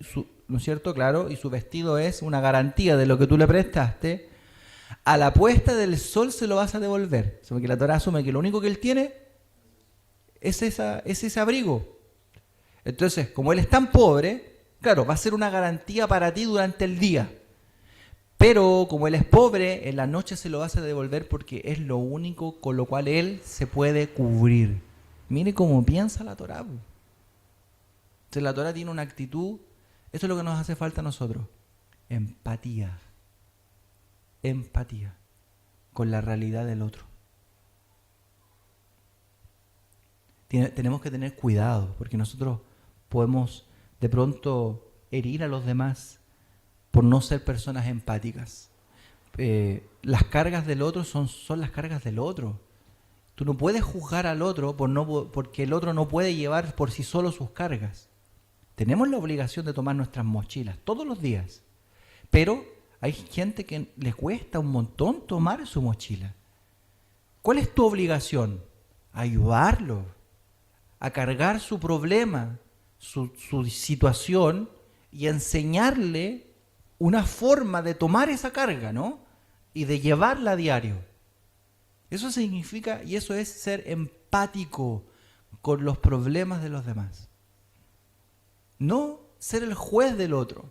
Speaker 1: ¿no es cierto? Claro, y su vestido es una garantía de lo que tú le prestaste, a la puesta del sol se lo vas a devolver. Porque la Torá asume que lo único que él tiene es ese abrigo. Entonces, como él es tan pobre, claro, va a ser una garantía para ti durante el día. Pero como él es pobre, en la noche se lo vas a devolver porque es lo único con lo cual él se puede cubrir. Mire cómo piensa la Torá. Entonces la Torá tiene una actitud, esto es lo que nos hace falta a nosotros, empatía. Empatía con la realidad del otro. Tenemos que tener cuidado porque nosotros podemos de pronto herir a los demás por no ser personas empáticas. Las cargas del otro son las cargas del otro. Tú no puedes juzgar al otro porque el otro no puede llevar por sí solo sus cargas. Tenemos la obligación de tomar nuestras mochilas todos los días, pero hay gente que le cuesta un montón tomar su mochila. ¿Cuál es tu obligación? Ayudarlo a cargar su problema, su situación y enseñarle una forma de tomar esa carga, ¿no? Y de llevarla a diario. Eso significa, y eso es ser empático con los problemas de los demás. No ser el juez del otro.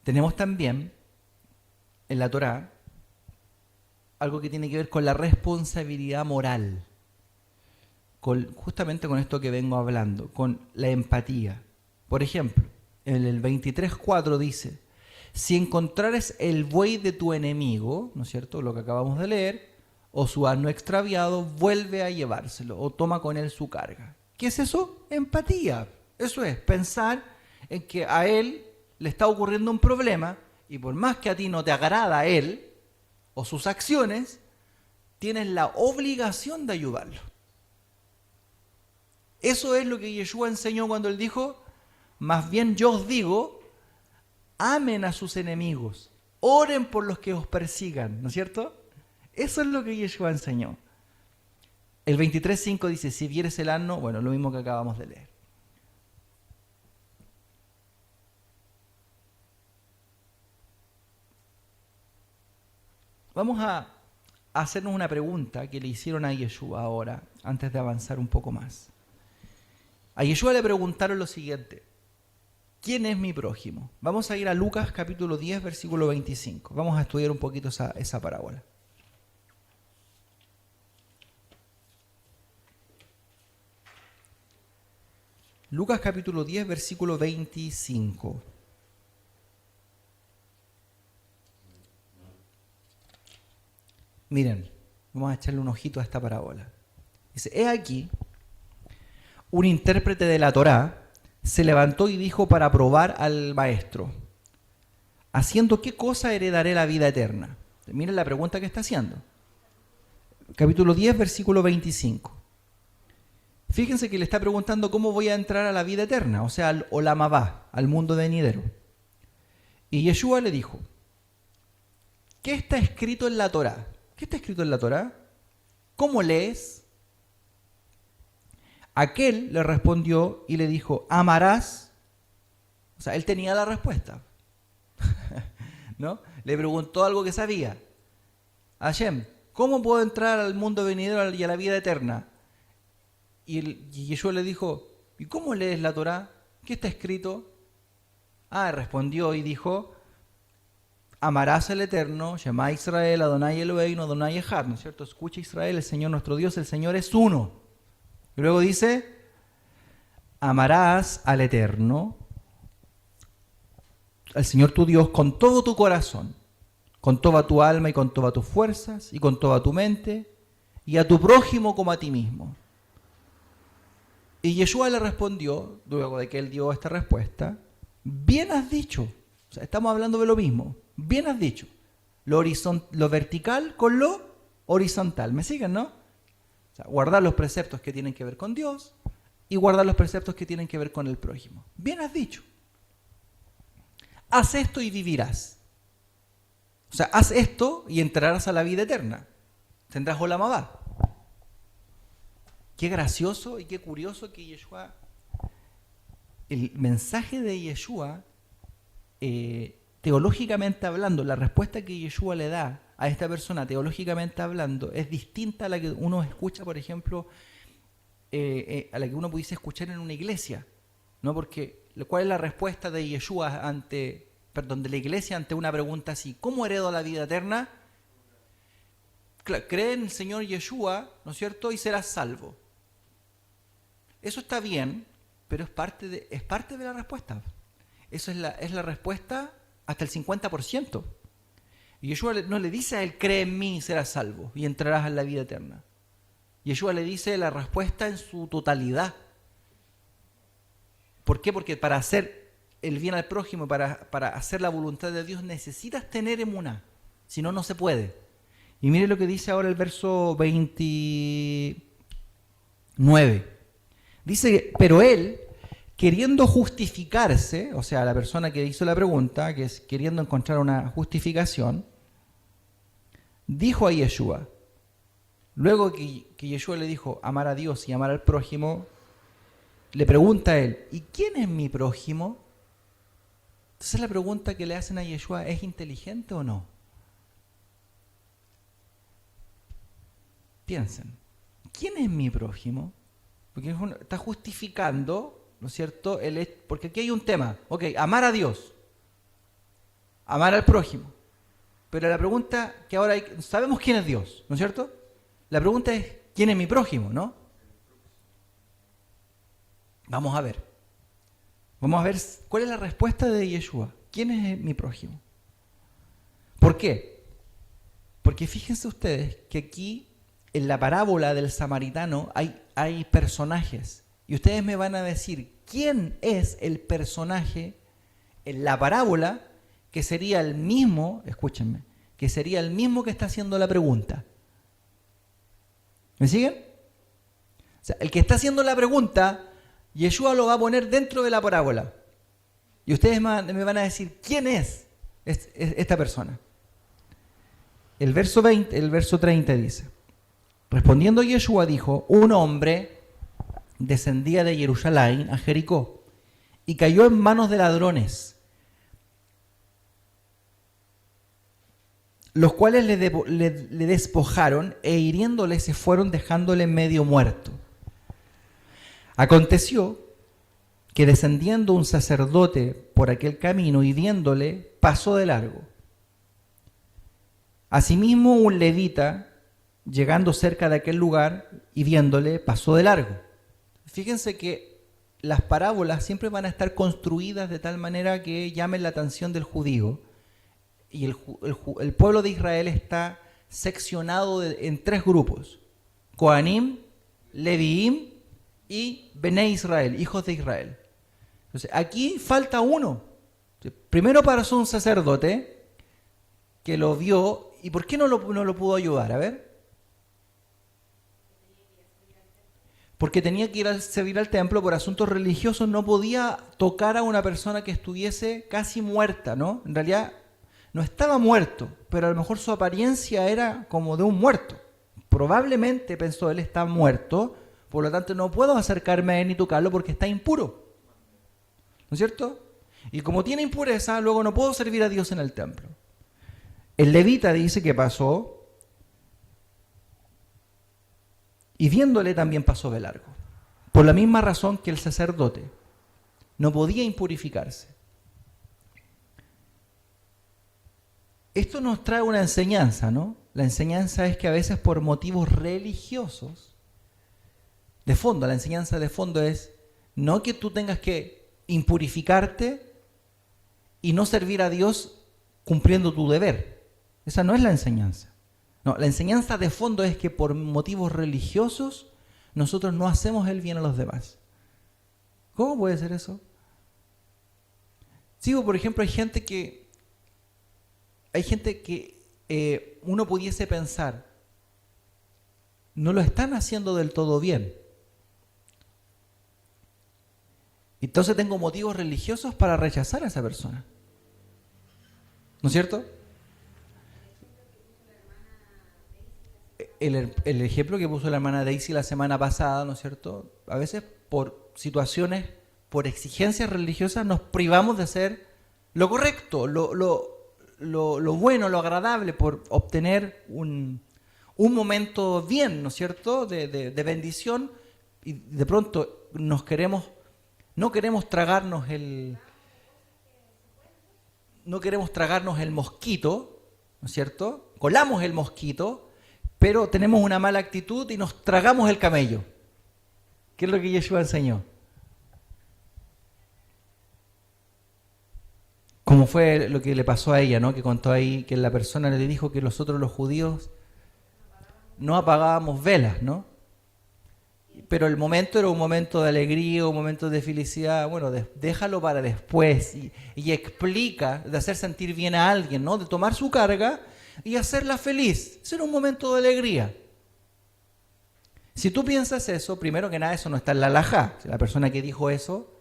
Speaker 1: Tenemos también en la Torá algo que tiene que ver con la responsabilidad moral, justamente con esto que vengo hablando, con la empatía. Por ejemplo, en el 23.4 dice, si encontrares el buey de tu enemigo, ¿no es cierto?, lo que acabamos de leer, o su asno extraviado, vuelve a llevárselo, o toma con él su carga. ¿Qué es eso? Empatía. Eso es, pensar en que a él le está ocurriendo un problema, y por más que a ti no te agrada él, o sus acciones, tienes la obligación de ayudarlo. Eso es lo que Yeshua enseñó cuando él dijo, más bien yo os digo amen a sus enemigos, oren por los que os persigan, ¿no es cierto? Eso es lo que Yeshua enseñó. El 23:5 dice, si vieres el asno, bueno, lo mismo que acabamos de leer. Vamos a hacernos una pregunta que le hicieron a Yeshua ahora, antes de avanzar un poco más. A Yeshua le preguntaron lo siguiente: ¿quién es mi prójimo? Vamos a ir a Lucas capítulo 10, versículo 25. Vamos a estudiar un poquito esa parábola. Lucas capítulo 10, versículo 25. Miren, vamos a echarle un ojito a esta parábola. Dice, he aquí, un intérprete de la Torá se levantó y dijo para probar al maestro, ¿haciendo qué cosa heredaré la vida eterna? Miren la pregunta que está haciendo. Capítulo 10, versículo 25. Fíjense que le está preguntando cómo voy a entrar a la vida eterna, o sea, al Olam Abá, al mundo venidero. Y Yeshua le dijo, ¿qué está escrito en la Torá? ¿Qué está escrito en la Torá? ¿Cómo lees? Aquel le respondió y le dijo, amarás. O sea, él tenía la respuesta. ¿No? Le preguntó algo que sabía. Hashem, ¿cómo puedo entrar al mundo venidero y a la vida eterna? Y Yeshua le dijo, ¿y cómo lees la Torá? ¿Qué está escrito? Respondió y dijo, amarás al Eterno, Shema Israel, Adonai Eloheinu, Adonai Echad, ¿no es cierto? Escucha Israel, el Señor nuestro Dios, el Señor es uno. Y luego dice, amarás al Eterno, al Señor tu Dios, con todo tu corazón, con toda tu alma y con todas tus fuerzas y con toda tu mente, y a tu prójimo como a ti mismo. Y Yeshua le respondió, luego de que él dio esta respuesta, bien has dicho. O sea, estamos hablando de lo mismo. Bien has dicho. Lo vertical con lo horizontal. ¿Me siguen, no? O sea, guardar los preceptos que tienen que ver con Dios y guardar los preceptos que tienen que ver con el prójimo. Bien has dicho. Haz esto y vivirás. O sea, haz esto y entrarás a la vida eterna. Tendrás Olam Abá. Qué gracioso y qué curioso que Yeshua, el mensaje de Yeshua, teológicamente hablando, la respuesta que Yeshua le da a esta persona, teológicamente hablando, es distinta a la que uno escucha, por ejemplo, a la que uno pudiese escuchar en una iglesia, ¿no? Porque, ¿cuál es la respuesta de Yeshua de la iglesia ante una pregunta así? ¿Cómo heredo la vida eterna? Cree en el Señor Yeshua, ¿no es cierto? Y serás salvo. Eso está bien, pero es parte de la respuesta. Eso es la respuesta hasta el 50%. Y Yeshua no le dice a él, cree en mí y serás salvo y entrarás en la vida eterna. Yeshua le dice la respuesta en su totalidad. ¿Por qué? Porque para hacer el bien al prójimo, para hacer la voluntad de Dios, necesitas tener emuná. Si no, no se puede. Y mire lo que dice ahora el verso 29. Dice, pero él, queriendo justificarse, o sea, la persona que hizo la pregunta, que es queriendo encontrar una justificación, dijo a Yeshua, luego que Yeshua le dijo amar a Dios y amar al prójimo, le pregunta a él, ¿y quién es mi prójimo? Entonces la pregunta que le hacen a Yeshua, ¿es inteligente o no? Piensen, ¿quién es mi prójimo? Porque está justificando, ¿no es cierto? Porque aquí hay un tema. Ok, amar a Dios, amar al prójimo. Pero la pregunta que ahora sabemos quién es Dios, ¿no es cierto? La pregunta es, ¿quién es mi prójimo, no? Vamos a ver cuál es la respuesta de Yeshua. ¿Quién es mi prójimo? ¿Por qué? Porque fíjense ustedes que aquí en la parábola del samaritano hay personajes. Y ustedes me van a decir quién es el personaje en la parábola que sería el mismo, escúchenme, que sería el mismo que está haciendo la pregunta. ¿Me siguen? O sea, el que está haciendo la pregunta, Yeshua lo va a poner dentro de la parábola. Y ustedes me van a decir, ¿quién es esta persona? El verso 30 dice, respondiendo Yeshua dijo, un hombre descendía de Jerusalén a Jericó y cayó en manos de ladrones, los cuales le despojaron e hiriéndole se fueron dejándole medio muerto. Aconteció que descendiendo un sacerdote por aquel camino y viéndole, pasó de largo. Asimismo un levita, llegando cerca de aquel lugar y viéndole, pasó de largo. Fíjense que las parábolas siempre van a estar construidas de tal manera que llamen la atención del judío. Y el pueblo de Israel está seccionado en tres grupos: Coanim, Leviim y Bené Israel, hijos de Israel. Entonces, aquí falta uno. Primero pasó un sacerdote que lo vio. ¿Y por qué no lo pudo ayudar? A ver. Porque tenía que ir a servir al templo por asuntos religiosos, no podía tocar a una persona que estuviese casi muerta, ¿no? En realidad no estaba muerto, pero a lo mejor su apariencia era como de un muerto. Probablemente pensó, él está muerto, por lo tanto no puedo acercarme a él ni tocarlo porque está impuro. ¿No es cierto? Y como tiene impureza, luego no puedo servir a Dios en el templo. El levita dice que pasó y viéndole también pasó de largo. Por la misma razón que el sacerdote no podía impurificarse. Esto nos trae una enseñanza, ¿no? La enseñanza es que a veces por motivos religiosos, de fondo, la enseñanza de fondo es no que tú tengas que impurificarte y no servir a Dios cumpliendo tu deber. Esa no es la enseñanza. No, la enseñanza de fondo es que por motivos religiosos nosotros no hacemos el bien a los demás. ¿Cómo puede ser eso? Sigo, por ejemplo, hay gente que uno pudiese pensar, no lo están haciendo del todo bien. Entonces tengo motivos religiosos para rechazar a esa persona. ¿No es cierto? El ejemplo que puso la hermana Daisy la semana pasada, ¿no es cierto? A veces por situaciones, por exigencias religiosas, nos privamos de hacer lo correcto, lo bueno, lo agradable, por obtener un momento bien, ¿no es cierto?, de bendición, y de pronto no queremos tragarnos el mosquito, ¿no es cierto? Colamos el mosquito, pero tenemos una mala actitud y nos tragamos el camello. ¿Qué es lo que Yeshua enseñó? Como fue lo que le pasó a ella, ¿no? Que contó ahí que la persona le dijo que nosotros los judíos no apagábamos velas, ¿no? Pero el momento era un momento de alegría, un momento de felicidad. Bueno, déjalo para después y explica, de hacer sentir bien a alguien, ¿no? De tomar su carga y hacerla feliz. Ese era un momento de alegría. Si tú piensas eso, primero que nada, eso no está en la halajá. Si la persona que dijo eso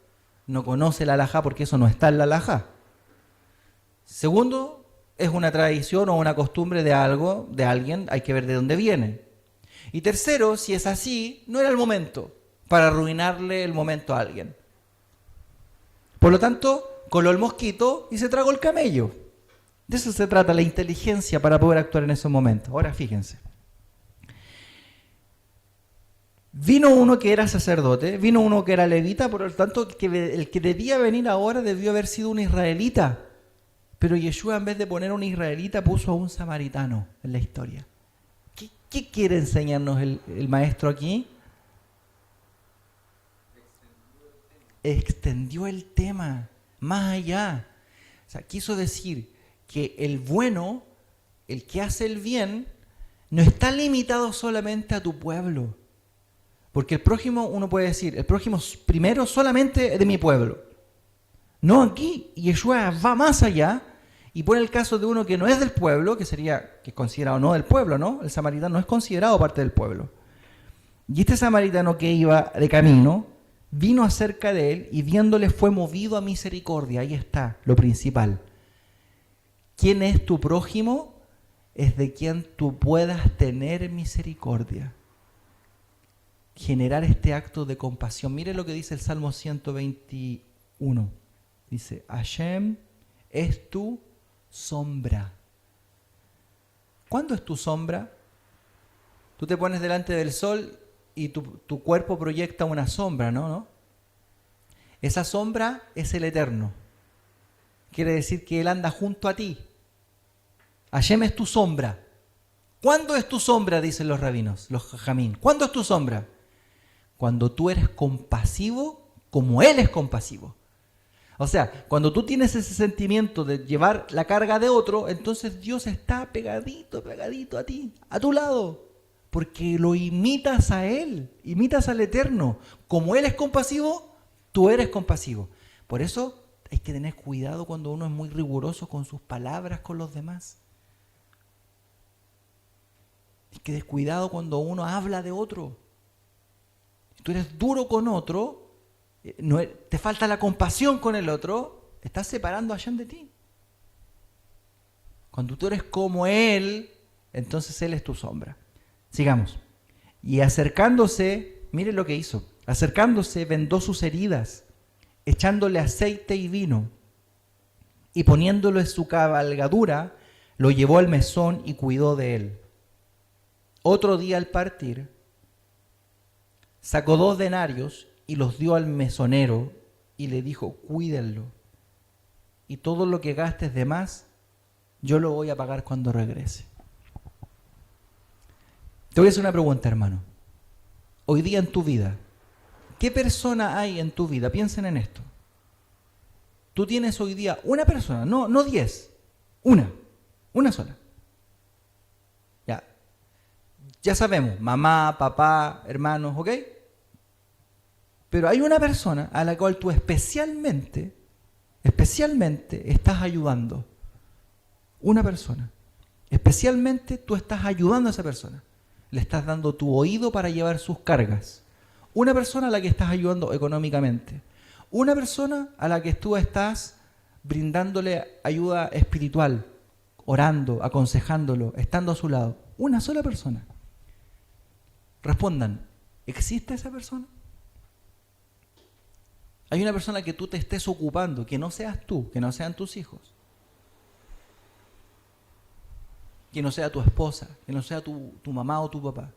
Speaker 1: no conoce la halajá, porque eso no está en la halajá. Segundo, es una tradición o una costumbre de algo, de alguien, hay que ver de dónde viene. Y tercero, si es así, no era el momento para arruinarle el momento a alguien. Por lo tanto, coló el mosquito y se tragó el camello. De eso se trata la inteligencia para poder actuar en esos momentos. Ahora fíjense. Vino uno que era sacerdote, vino uno que era levita, por lo tanto, el que debía venir ahora debió haber sido un israelita. Pero Yeshua, en vez de poner a un israelita, puso a un samaritano en la historia. ¿Qué quiere enseñarnos el maestro aquí? Extendió el tema más allá. O sea, quiso decir que el bueno, el que hace el bien, no está limitado solamente a tu pueblo. Porque el prójimo, uno puede decir, el prójimo primero solamente de mi pueblo. No, aquí Yeshua va más allá y pone el caso de uno que no es del pueblo, que es considerado no del pueblo, ¿no? El samaritano no es considerado parte del pueblo. Y este samaritano que iba de camino, vino acerca de él y viéndole fue movido a misericordia. Ahí está lo principal. ¿Quién es tu prójimo? Es de quien tú puedas tener misericordia. Generar este acto de compasión. Mire lo que dice el Salmo 121. Dice, Hashem es tu sombra. ¿Cuándo es tu sombra? Tú te pones delante del sol y tu cuerpo proyecta una sombra, ¿no? Esa sombra es el Eterno. Quiere decir que Él anda junto a ti. Hashem es tu sombra. ¿Cuándo es tu sombra? Dicen los rabinos, los jajamín. ¿Cuándo es tu sombra? Cuando tú eres compasivo como Él es compasivo. O sea, cuando tú tienes ese sentimiento de llevar la carga de otro, entonces Dios está pegadito a ti, a tu lado. Porque lo imitas a Él, imitas al Eterno. Como Él es compasivo, tú eres compasivo. Por eso hay que tener cuidado cuando uno es muy riguroso con sus palabras con los demás. Hay que tener cuidado cuando uno habla de otro. Si tú eres duro con otro, te falta la compasión con el otro, estás separando a Hashem de ti. Cuando tú eres como Él, entonces Él es tu sombra. Sigamos. Y acercándose, mire lo que hizo. Acercándose, vendó sus heridas, echándole aceite y vino, y poniéndolo en su cabalgadura, lo llevó al mesón y cuidó de él. Otro día al partir, sacó 2 denarios y los dio al mesonero y le dijo, cuídenlo, y todo lo que gastes de más, yo lo voy a pagar cuando regrese. Te voy a hacer una pregunta, hermano. Hoy día en tu vida, ¿qué persona hay en tu vida? Piensen en esto. Tú tienes hoy día una persona, no 10, una sola. Ya sabemos, mamá, papá, hermanos, ¿ok? Pero hay una persona a la cual tú especialmente estás ayudando. Una persona. Especialmente tú estás ayudando a esa persona. Le estás dando tu oído para llevar sus cargas. Una persona a la que estás ayudando económicamente. Una persona a la que tú estás brindándole ayuda espiritual, orando, aconsejándolo, estando a su lado. Una sola persona. Respondan, ¿existe esa persona? Hay una persona que tú te estés ocupando, que no seas tú, que no sean tus hijos, que no sea tu esposa, que no sea tu mamá o tu papá,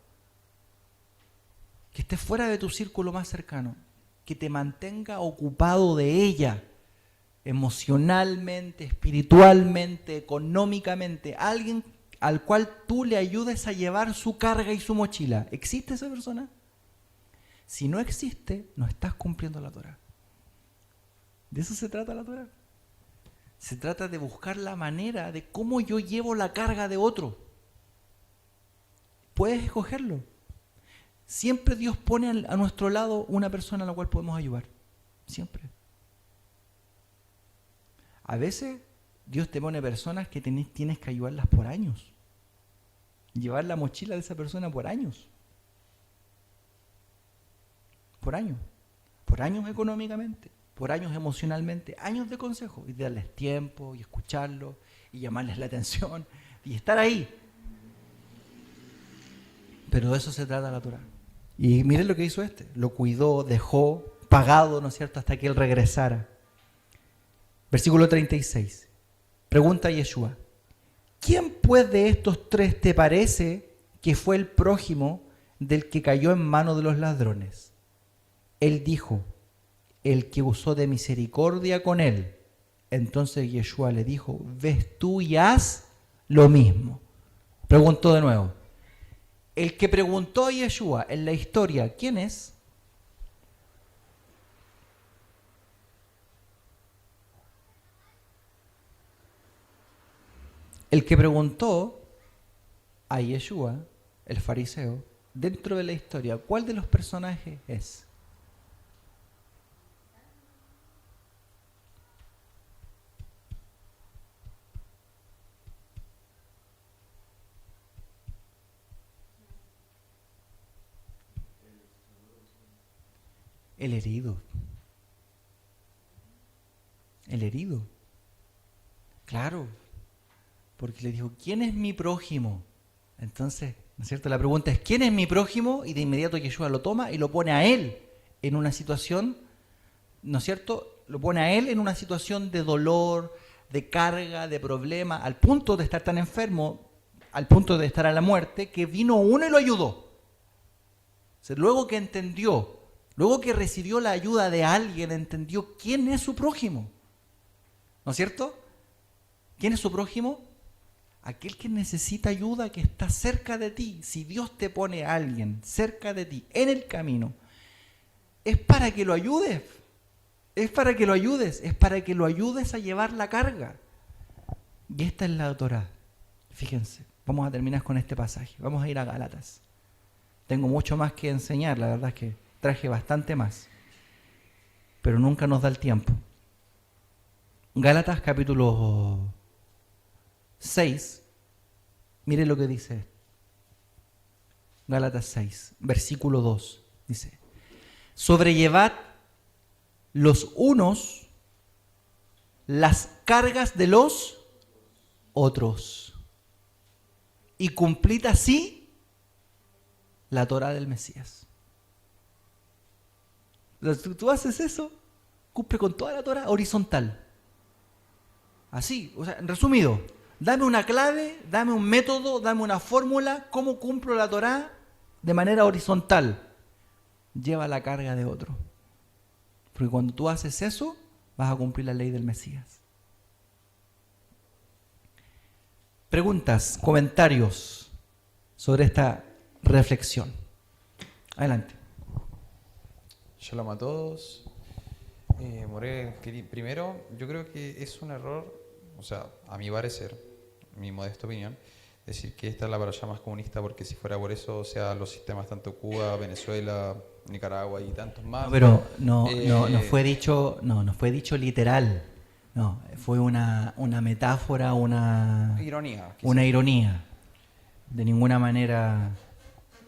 Speaker 1: que esté fuera de tu círculo más cercano, que te mantenga ocupado de ella, emocionalmente, espiritualmente, económicamente, alguien al cual tú le ayudes a llevar su carga y su mochila. ¿Existe esa persona? Si no existe, no estás cumpliendo la Torá. De eso se trata la Torá. Se trata de buscar la manera de cómo yo llevo la carga de otro. Puedes escogerlo. Siempre Dios pone a nuestro lado una persona a la cual podemos ayudar. Siempre. A veces Dios te pone personas que tienes que ayudarlas por años. Llevar la mochila de esa persona por años. Por años. Por años económicamente. Por años emocionalmente. Años de consejo. Y darles tiempo y escucharlos y llamarles la atención y estar ahí. Pero de eso se trata la Torá. Y miren lo que hizo este. Lo cuidó, dejó, pagado, ¿no es cierto?, hasta que él regresara. Versículo 36. Pregunta Yeshua. ¿Quién pues de estos 3 te parece que fue el prójimo del que cayó en manos de los ladrones? Él dijo, el que usó de misericordia con él. Entonces Yeshua le dijo, ves tú y haz lo mismo. Preguntó de nuevo. El que preguntó a Yeshua en la historia, ¿quién es? El que preguntó a Yeshua, el fariseo, dentro de la historia, ¿cuál de los personajes es? El herido. El herido. Claro. Porque le dijo, ¿quién es mi prójimo? Entonces, ¿no es cierto? La pregunta es, ¿quién es mi prójimo? Y de inmediato Yeshua lo toma y lo pone a él en una situación, ¿no es cierto? Lo pone a él en una situación de dolor, de carga, de problema, al punto de estar tan enfermo, al punto de estar a la muerte, que vino uno y lo ayudó. O sea, luego que entendió, luego que recibió la ayuda de alguien, entendió quién es su prójimo. ¿No es cierto? ¿Quién es su prójimo? Aquel que necesita ayuda, que está cerca de ti. Si Dios te pone a alguien cerca de ti, en el camino, es para que lo ayudes. Es para que lo ayudes. Es para que lo ayudes a llevar la carga. Y esta es la Torá. Fíjense, vamos a terminar con este pasaje. Vamos a ir a Gálatas. Tengo mucho más que enseñar, la verdad es que traje bastante más. Pero nunca nos da el tiempo. Gálatas capítulo 6, mire lo que dice. Gálatas 6, versículo 2, dice: sobrellevad los unos las cargas de los otros y cumplid así la Torá del Mesías. Tú haces eso, cumple con toda la Torá horizontal. Así, o sea, en resumido, dame una clave, dame un método, dame una fórmula, cómo cumplo la Torá de manera horizontal. Lleva la carga de otro. Porque cuando tú haces eso, vas a cumplir la ley del Mesías. Preguntas, comentarios sobre esta reflexión. Adelante.
Speaker 2: Shalom a todos. More, primero, yo creo que es un error, o sea, a mi parecer, mi modesta opinión, decir que esta es la parashá más comunista, porque si fuera por eso, o sea, los sistemas tanto Cuba, Venezuela, Nicaragua y tantos más.
Speaker 1: No, pero no fue dicho, no fue dicho literal. No, fue una metáfora,
Speaker 2: Ironía, quizás.
Speaker 1: una ironía. De ninguna manera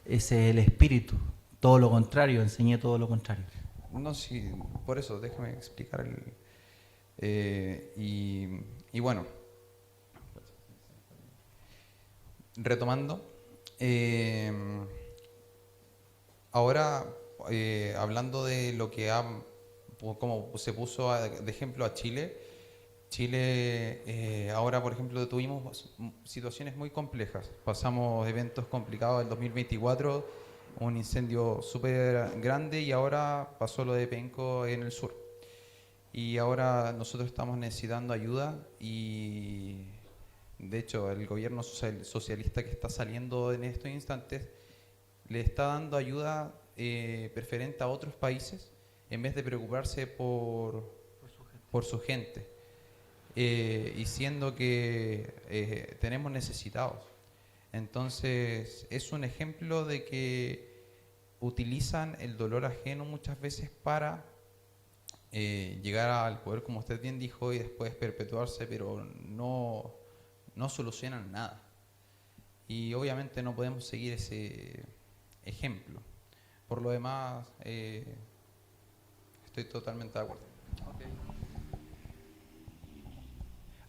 Speaker 1: ese es el espíritu. Todo lo contrario, enseñé todo lo contrario.
Speaker 2: No, sí, por eso, déjame explicar y bueno, retomando, ahora hablando de lo que como se puso de ejemplo a Chile. Chile, ahora por ejemplo tuvimos situaciones muy complejas, pasamos eventos complicados en 2024, un incendio súper grande, y ahora pasó lo de Penco en el sur. Y ahora nosotros estamos necesitando ayuda, y de hecho el gobierno socialista que está saliendo en estos instantes le está dando ayuda preferente a otros países en vez de preocuparse por su gente. Y siendo que tenemos necesitados. Entonces es un ejemplo de que utilizan el dolor ajeno muchas veces para llegar al poder, como usted bien dijo, y después perpetuarse, pero no solucionan nada. Y obviamente no podemos seguir ese ejemplo. Por lo demás, estoy totalmente de acuerdo.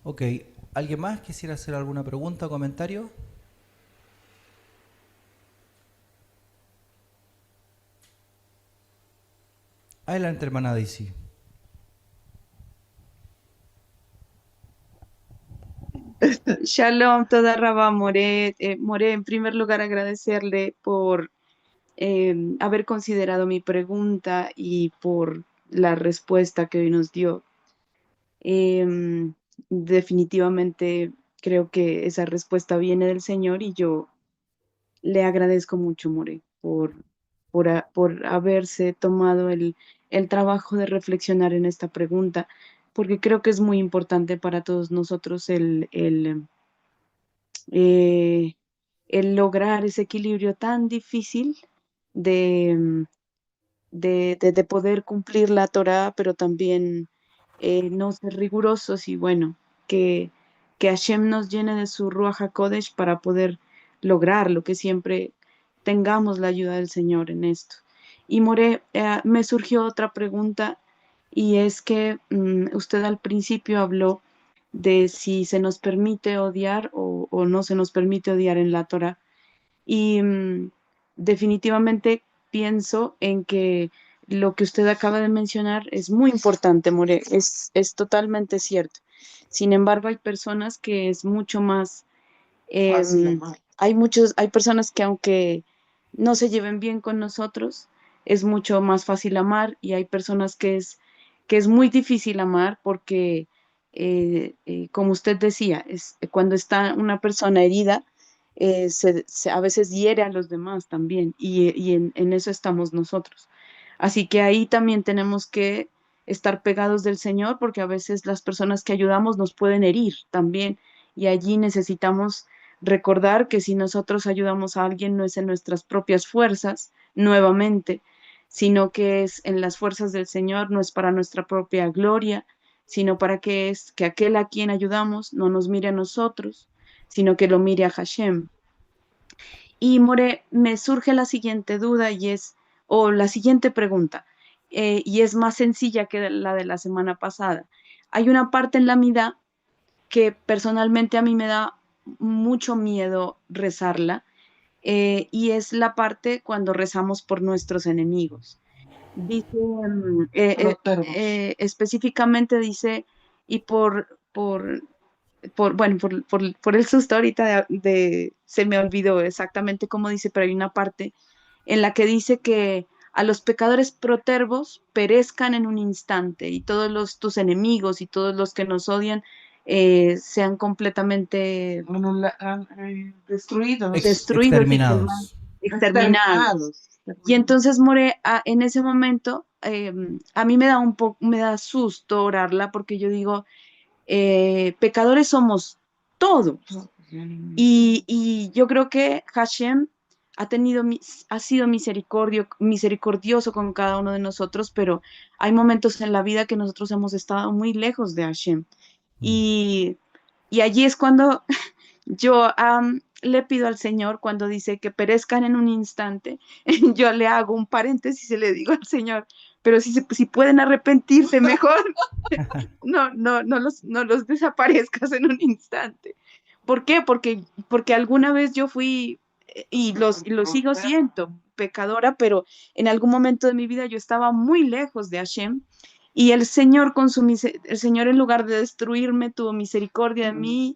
Speaker 1: Ok, ¿alguien más quisiera hacer alguna pregunta o comentario? Adelante, hermana Daisy.
Speaker 3: Shalom, toda Rabá More. More, en primer lugar, agradecerle por haber considerado mi pregunta y por la respuesta que hoy nos dio. Definitivamente creo que esa respuesta viene del Señor y yo le agradezco mucho, More, por haberse tomado el trabajo de reflexionar en esta pregunta, porque creo que es muy importante para todos nosotros eh, el lograr ese equilibrio tan difícil de, de poder cumplir la Torá, pero también no ser rigurosos y bueno, que Hashem nos llene de su Ruach HaKodesh para poder lograrlo, que siempre tengamos la ayuda del Señor en esto. Y More, me surgió otra pregunta y es que usted al principio habló de si se nos permite odiar o no se nos permite odiar en la Torah. Y definitivamente pienso en que lo que usted acaba de mencionar es muy importante, More, es totalmente cierto. Sin embargo, hay personas que es mucho más, hay personas que aunque no se lleven bien con nosotros, es mucho más fácil amar y hay personas que es muy difícil amar porque, como usted decía, es, cuando está una persona herida, a veces hiere a los demás también y en eso estamos nosotros. Así que ahí también tenemos que estar pegados del Señor porque a veces las personas que ayudamos nos pueden herir también y allí necesitamos recordar que si nosotros ayudamos a alguien no es en nuestras propias fuerzas, nuevamente, sino que es en las fuerzas del Señor, no es para nuestra propia gloria, sino para que es que aquel a quien ayudamos no nos mire a nosotros, sino que lo mire a Hashem. Y More, me surge la siguiente duda y es, o la siguiente pregunta, y es más sencilla que la de la semana pasada. Hay una parte en la Midá que personalmente a mí me da mucho miedo rezarla, y es la parte cuando rezamos por nuestros enemigos. Dice, específicamente dice, y bueno, por el susto ahorita se me olvidó exactamente cómo dice, pero hay una parte en la que dice que a los pecadores protervos perezcan en un instante y todos tus enemigos y todos los que nos odian sean completamente destruidos y
Speaker 1: Exterminados.
Speaker 3: exterminados. Y entonces, More, en ese momento, a mí me da me da susto orarla porque yo digo, pecadores somos todos. Y yo creo que Hashem ha sido misericordioso con cada uno de nosotros, pero hay momentos en la vida que nosotros hemos estado muy lejos de Hashem.
Speaker 1: Mm.
Speaker 3: Y, y allí es cuando yo le pido al Señor, cuando dice que perezcan en un instante, yo le hago un paréntesis y le digo al Señor, pero si pueden arrepentirse mejor, no los desaparezcas en un instante. ¿Por qué? Porque alguna vez yo fui y lo sigo siendo pecadora, pero en algún momento de mi vida yo estaba muy lejos de Hashem y el Señor el Señor en lugar de destruirme tuvo misericordia de mí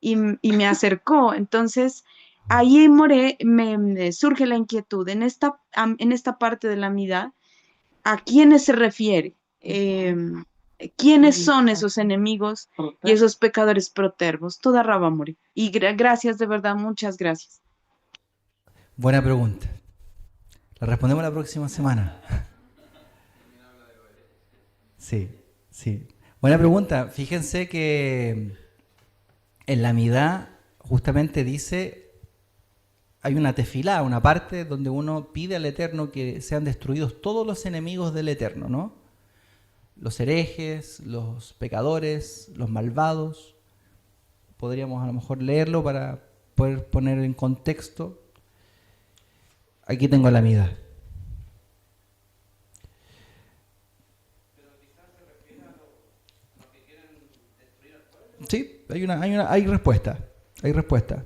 Speaker 3: y me acercó. Entonces, ahí me surge la inquietud en esta parte de la amidad, ¿a quiénes se refiere? ¿Quiénes son esos enemigos y esos pecadores protervos? Toda raba more. Y gracias, de verdad, muchas gracias.
Speaker 1: Buena pregunta. La respondemos la próxima semana. Sí, sí. Buena pregunta. Fíjense que en la Midá justamente dice, hay una tefilá, una parte donde uno pide al Eterno que sean destruidos todos los enemigos del Eterno, ¿no? Los herejes, los pecadores, los malvados. Podríamos a lo mejor leerlo para poder poner en contexto. Aquí tengo la Midá. Sí, hay respuesta. Hay respuesta.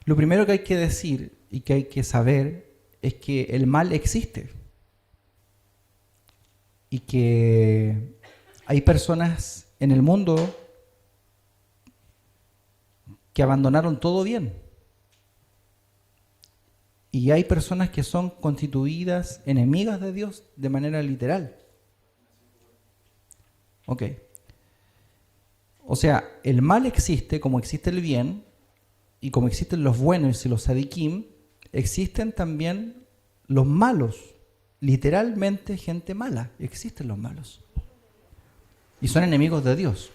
Speaker 1: Lo primero que hay que decir y que hay que saber es que el mal existe. Y que hay personas en el mundo que abandonaron todo bien. Y hay personas que son constituidas enemigas de Dios de manera literal. Ok. O sea, el mal existe como existe el bien, y como existen los buenos y los sadikim, existen también los malos. Literalmente gente mala. Existen los malos. Y son enemigos de Dios.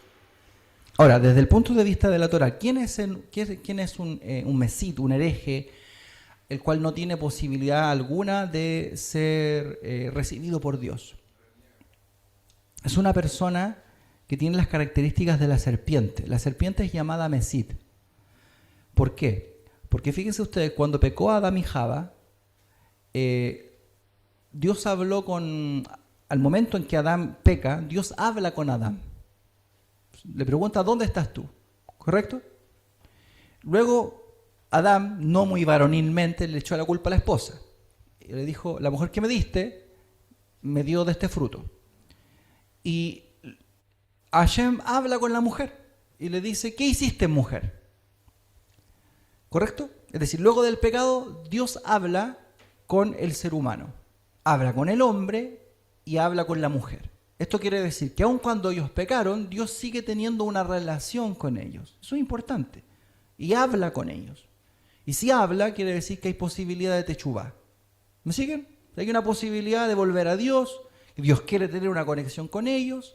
Speaker 1: Ahora, desde el punto de vista de la Torah, ¿quién es un mesit, un hereje, el cual no tiene posibilidad alguna de ser recibido por Dios? Es una persona que tiene las características de la serpiente. La serpiente es llamada mesit. ¿Por qué? Porque fíjense ustedes, cuando pecó Adán y Java, Dios habló al momento en que Adán peca, Dios habla con Adán. Le pregunta, ¿dónde estás tú? ¿Correcto? Luego, Adán, no muy varonilmente, le echó la culpa a la esposa. Y le dijo, la mujer que me diste, me dio de este fruto. Y Hashem habla con la mujer y le dice, ¿qué hiciste, mujer? ¿Correcto? Es decir, luego del pecado, Dios habla con el ser humano. Habla con el hombre y habla con la mujer. Esto quiere decir que aun cuando ellos pecaron, Dios sigue teniendo una relación con ellos. Eso es importante. Y habla con ellos. Y si habla, quiere decir que hay posibilidad de techubá. ¿Me siguen? Hay una posibilidad de volver a Dios. Dios quiere tener una conexión con ellos.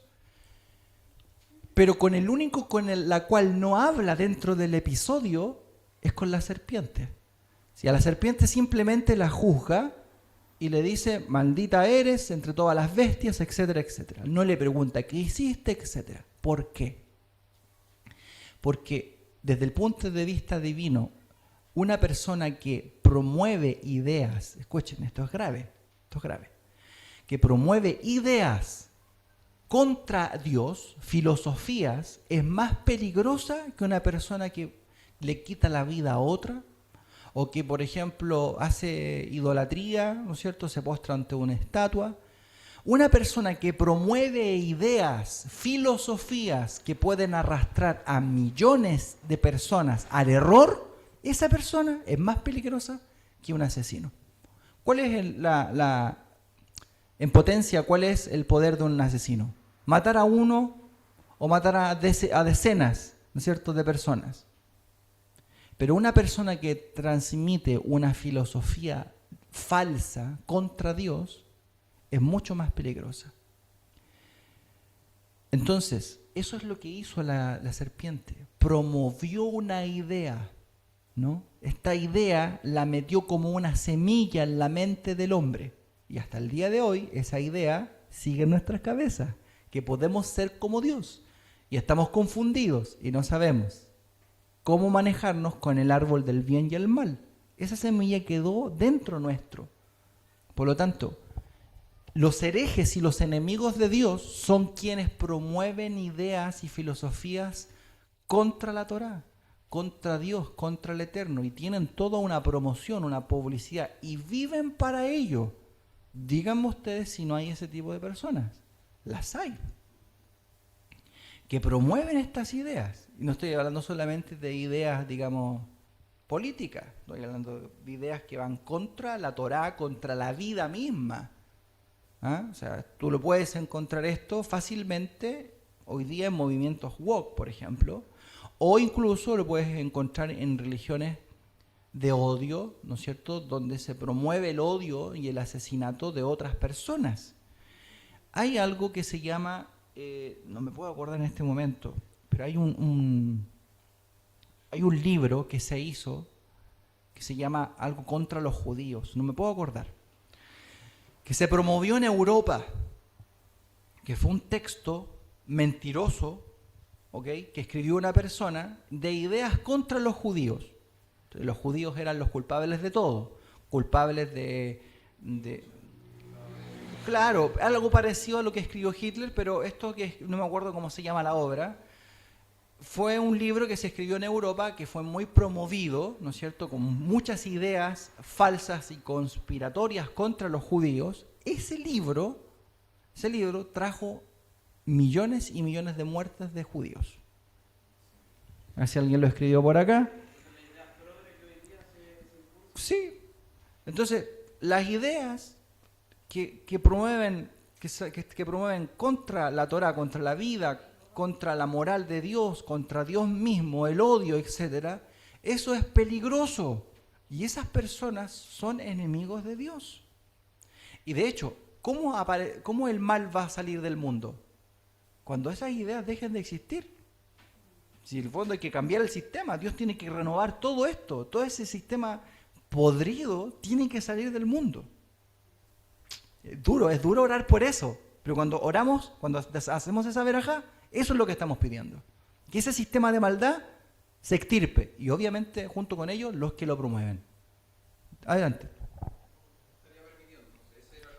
Speaker 1: Pero con el único la cual no habla dentro del episodio es con la serpiente. Si a la serpiente simplemente la juzga y le dice, maldita eres entre todas las bestias, etcétera, etcétera. No le pregunta qué hiciste, etcétera. ¿Por qué? Porque desde el punto de vista divino, una persona que promueve ideas, escuchen, esto es grave, que promueve ideas contra Dios, filosofías, es más peligrosa que una persona que le quita la vida a otra, o que, por ejemplo, hace idolatría, ¿no es cierto?, se postra ante una estatua. Una persona que promueve ideas, filosofías que pueden arrastrar a millones de personas al error, esa persona es más peligrosa que un asesino. ¿Cuál es en potencia, cuál es el poder de un asesino? Matar a uno o matar a decenas, ¿no es cierto?, de personas. Pero una persona que transmite una filosofía falsa contra Dios es mucho más peligrosa. Entonces, eso es lo que hizo la serpiente. Promovió una idea, ¿no? Esta idea la metió como una semilla en la mente del hombre. Y hasta el día de hoy, esa idea sigue en nuestras cabezas, que podemos ser como Dios. Y estamos confundidos y no sabemos cómo manejarnos con el árbol del bien y el mal. Esa semilla quedó dentro nuestro. Por lo tanto, los herejes y los enemigos de Dios son quienes promueven ideas y filosofías contra la Torá, contra Dios, contra el Eterno, y tienen toda una promoción, una publicidad, y viven para ello. Díganme ustedes si no hay ese tipo de personas. Las hay, que promueven estas ideas. Y no estoy hablando solamente de ideas, digamos, políticas. Estoy hablando de ideas que van contra la Torá, contra la vida misma. ¿Ah? O sea, tú lo puedes encontrar esto fácilmente hoy día en movimientos woke, por ejemplo, o incluso lo puedes encontrar en religiones de odio, ¿no es cierto?, donde se promueve el odio y el asesinato de otras personas. Hay algo que se llama, no me puedo acordar en este momento, pero hay un libro que se hizo que se llama algo contra los judíos, no me puedo acordar, que se promovió en Europa, que fue un texto mentiroso, ¿ok?, que escribió una persona de ideas contra los judíos. Entonces, los judíos eran los culpables de todo, culpables de claro, algo parecido a lo que escribió Hitler, pero esto que no me acuerdo cómo se llama la obra, fue un libro que se escribió en Europa, que fue muy promovido, ¿no es cierto?, con muchas ideas falsas y conspiratorias contra los judíos. Ese libro trajo millones y millones de muertes de judíos. A ver si alguien lo escribió por acá. Sí. Entonces, las ideas que promueven contra la Torá, contra la vida, contra la moral de Dios, contra Dios mismo, el odio, etcétera, eso es peligroso. Y esas personas son enemigos de Dios. Y de hecho, ¿cómo el mal va a salir del mundo? Cuando esas ideas dejen de existir. Si en el fondo hay que cambiar el sistema, Dios tiene que renovar todo esto, todo ese sistema podrido tiene que salir del mundo. Es duro orar por eso, pero cuando oramos, cuando hacemos esa verajá, eso es lo que estamos pidiendo. Que ese sistema de maldad se extirpe y obviamente junto con ellos los que lo promueven. Adelante.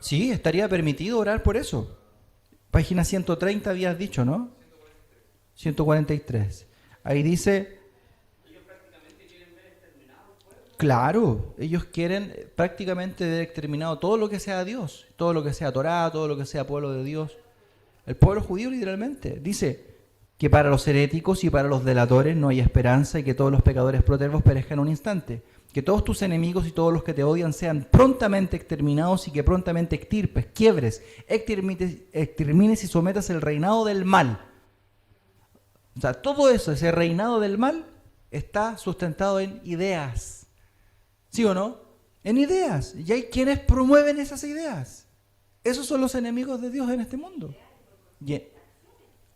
Speaker 1: Sí, estaría permitido orar por eso. Página 130 habías dicho, ¿no? 143. Ahí dice, claro, ellos quieren prácticamente ver exterminado todo lo que sea Dios, todo lo que sea Torá, todo lo que sea pueblo de Dios. El pueblo judío literalmente dice que para los heréticos y para los delatores no hay esperanza y que todos los pecadores protervos perezcan en un instante. Que todos tus enemigos y todos los que te odian sean prontamente exterminados y que prontamente extirpes, quiebres, extermines y sometas el reinado del mal. O sea, todo eso, ese reinado del mal, está sustentado en ideas. ¿Sí o no? En ideas. Y hay quienes promueven esas ideas. Esos son los enemigos de Dios en este mundo.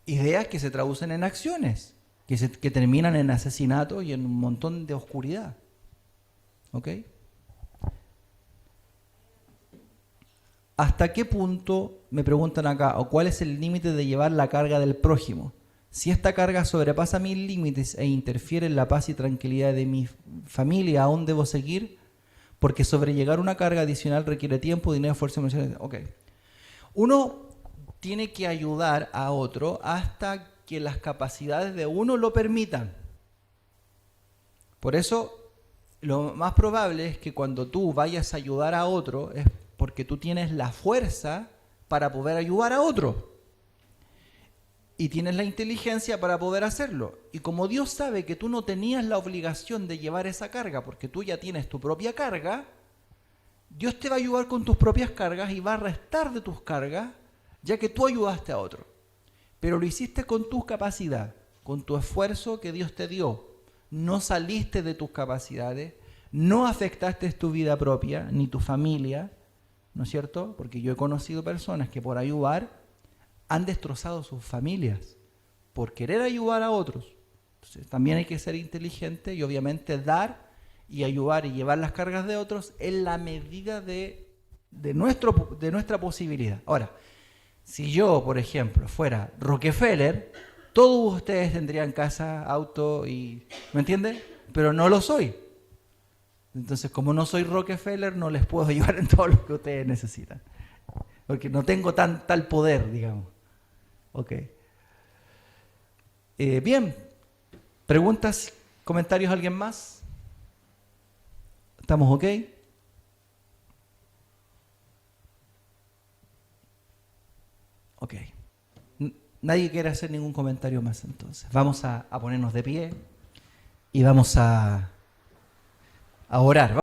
Speaker 1: Ideas que se traducen en acciones, que terminan en asesinato y en un montón de oscuridad. ¿Ok? ¿Hasta qué punto, me preguntan acá, o cuál es el límite de llevar la carga del prójimo? Si esta carga sobrepasa mis límites e interfiere en la paz y tranquilidad de mi familia, ¿aún debo seguir? Porque sobrellegar una carga adicional requiere tiempo, dinero, esfuerzo emocional. Ok. Uno tiene que ayudar a otro hasta que las capacidades de uno lo permitan. Por eso, lo más probable es que cuando tú vayas a ayudar a otro es porque tú tienes la fuerza para poder ayudar a otro. Y tienes la inteligencia para poder hacerlo. Y como Dios sabe que tú no tenías la obligación de llevar esa carga porque tú ya tienes tu propia carga, Dios te va a ayudar con tus propias cargas y va a restar de tus cargas ya que tú ayudaste a otro. Pero lo hiciste con tu capacidad, con tu esfuerzo que Dios te dio. No saliste de tus capacidades, no afectaste tu vida propia, ni tu familia, ¿no es cierto? Porque yo he conocido personas que por ayudar han destrozado sus familias, por querer ayudar a otros. Entonces, también hay que ser inteligente y obviamente dar y ayudar y llevar las cargas de otros en la medida de nuestra posibilidad. Ahora, si yo, por ejemplo, fuera Rockefeller, todos ustedes tendrían casa, auto y... ¿Me entienden? Pero no lo soy. Entonces, como no soy Rockefeller, no les puedo ayudar en todo lo que ustedes necesitan. Porque no tengo tal poder, digamos. Ok. Bien. ¿Preguntas, comentarios, alguien más? ¿Estamos ok? Ok. Nadie quiere hacer ningún comentario más entonces. Vamos a ponernos de pie y vamos a orar.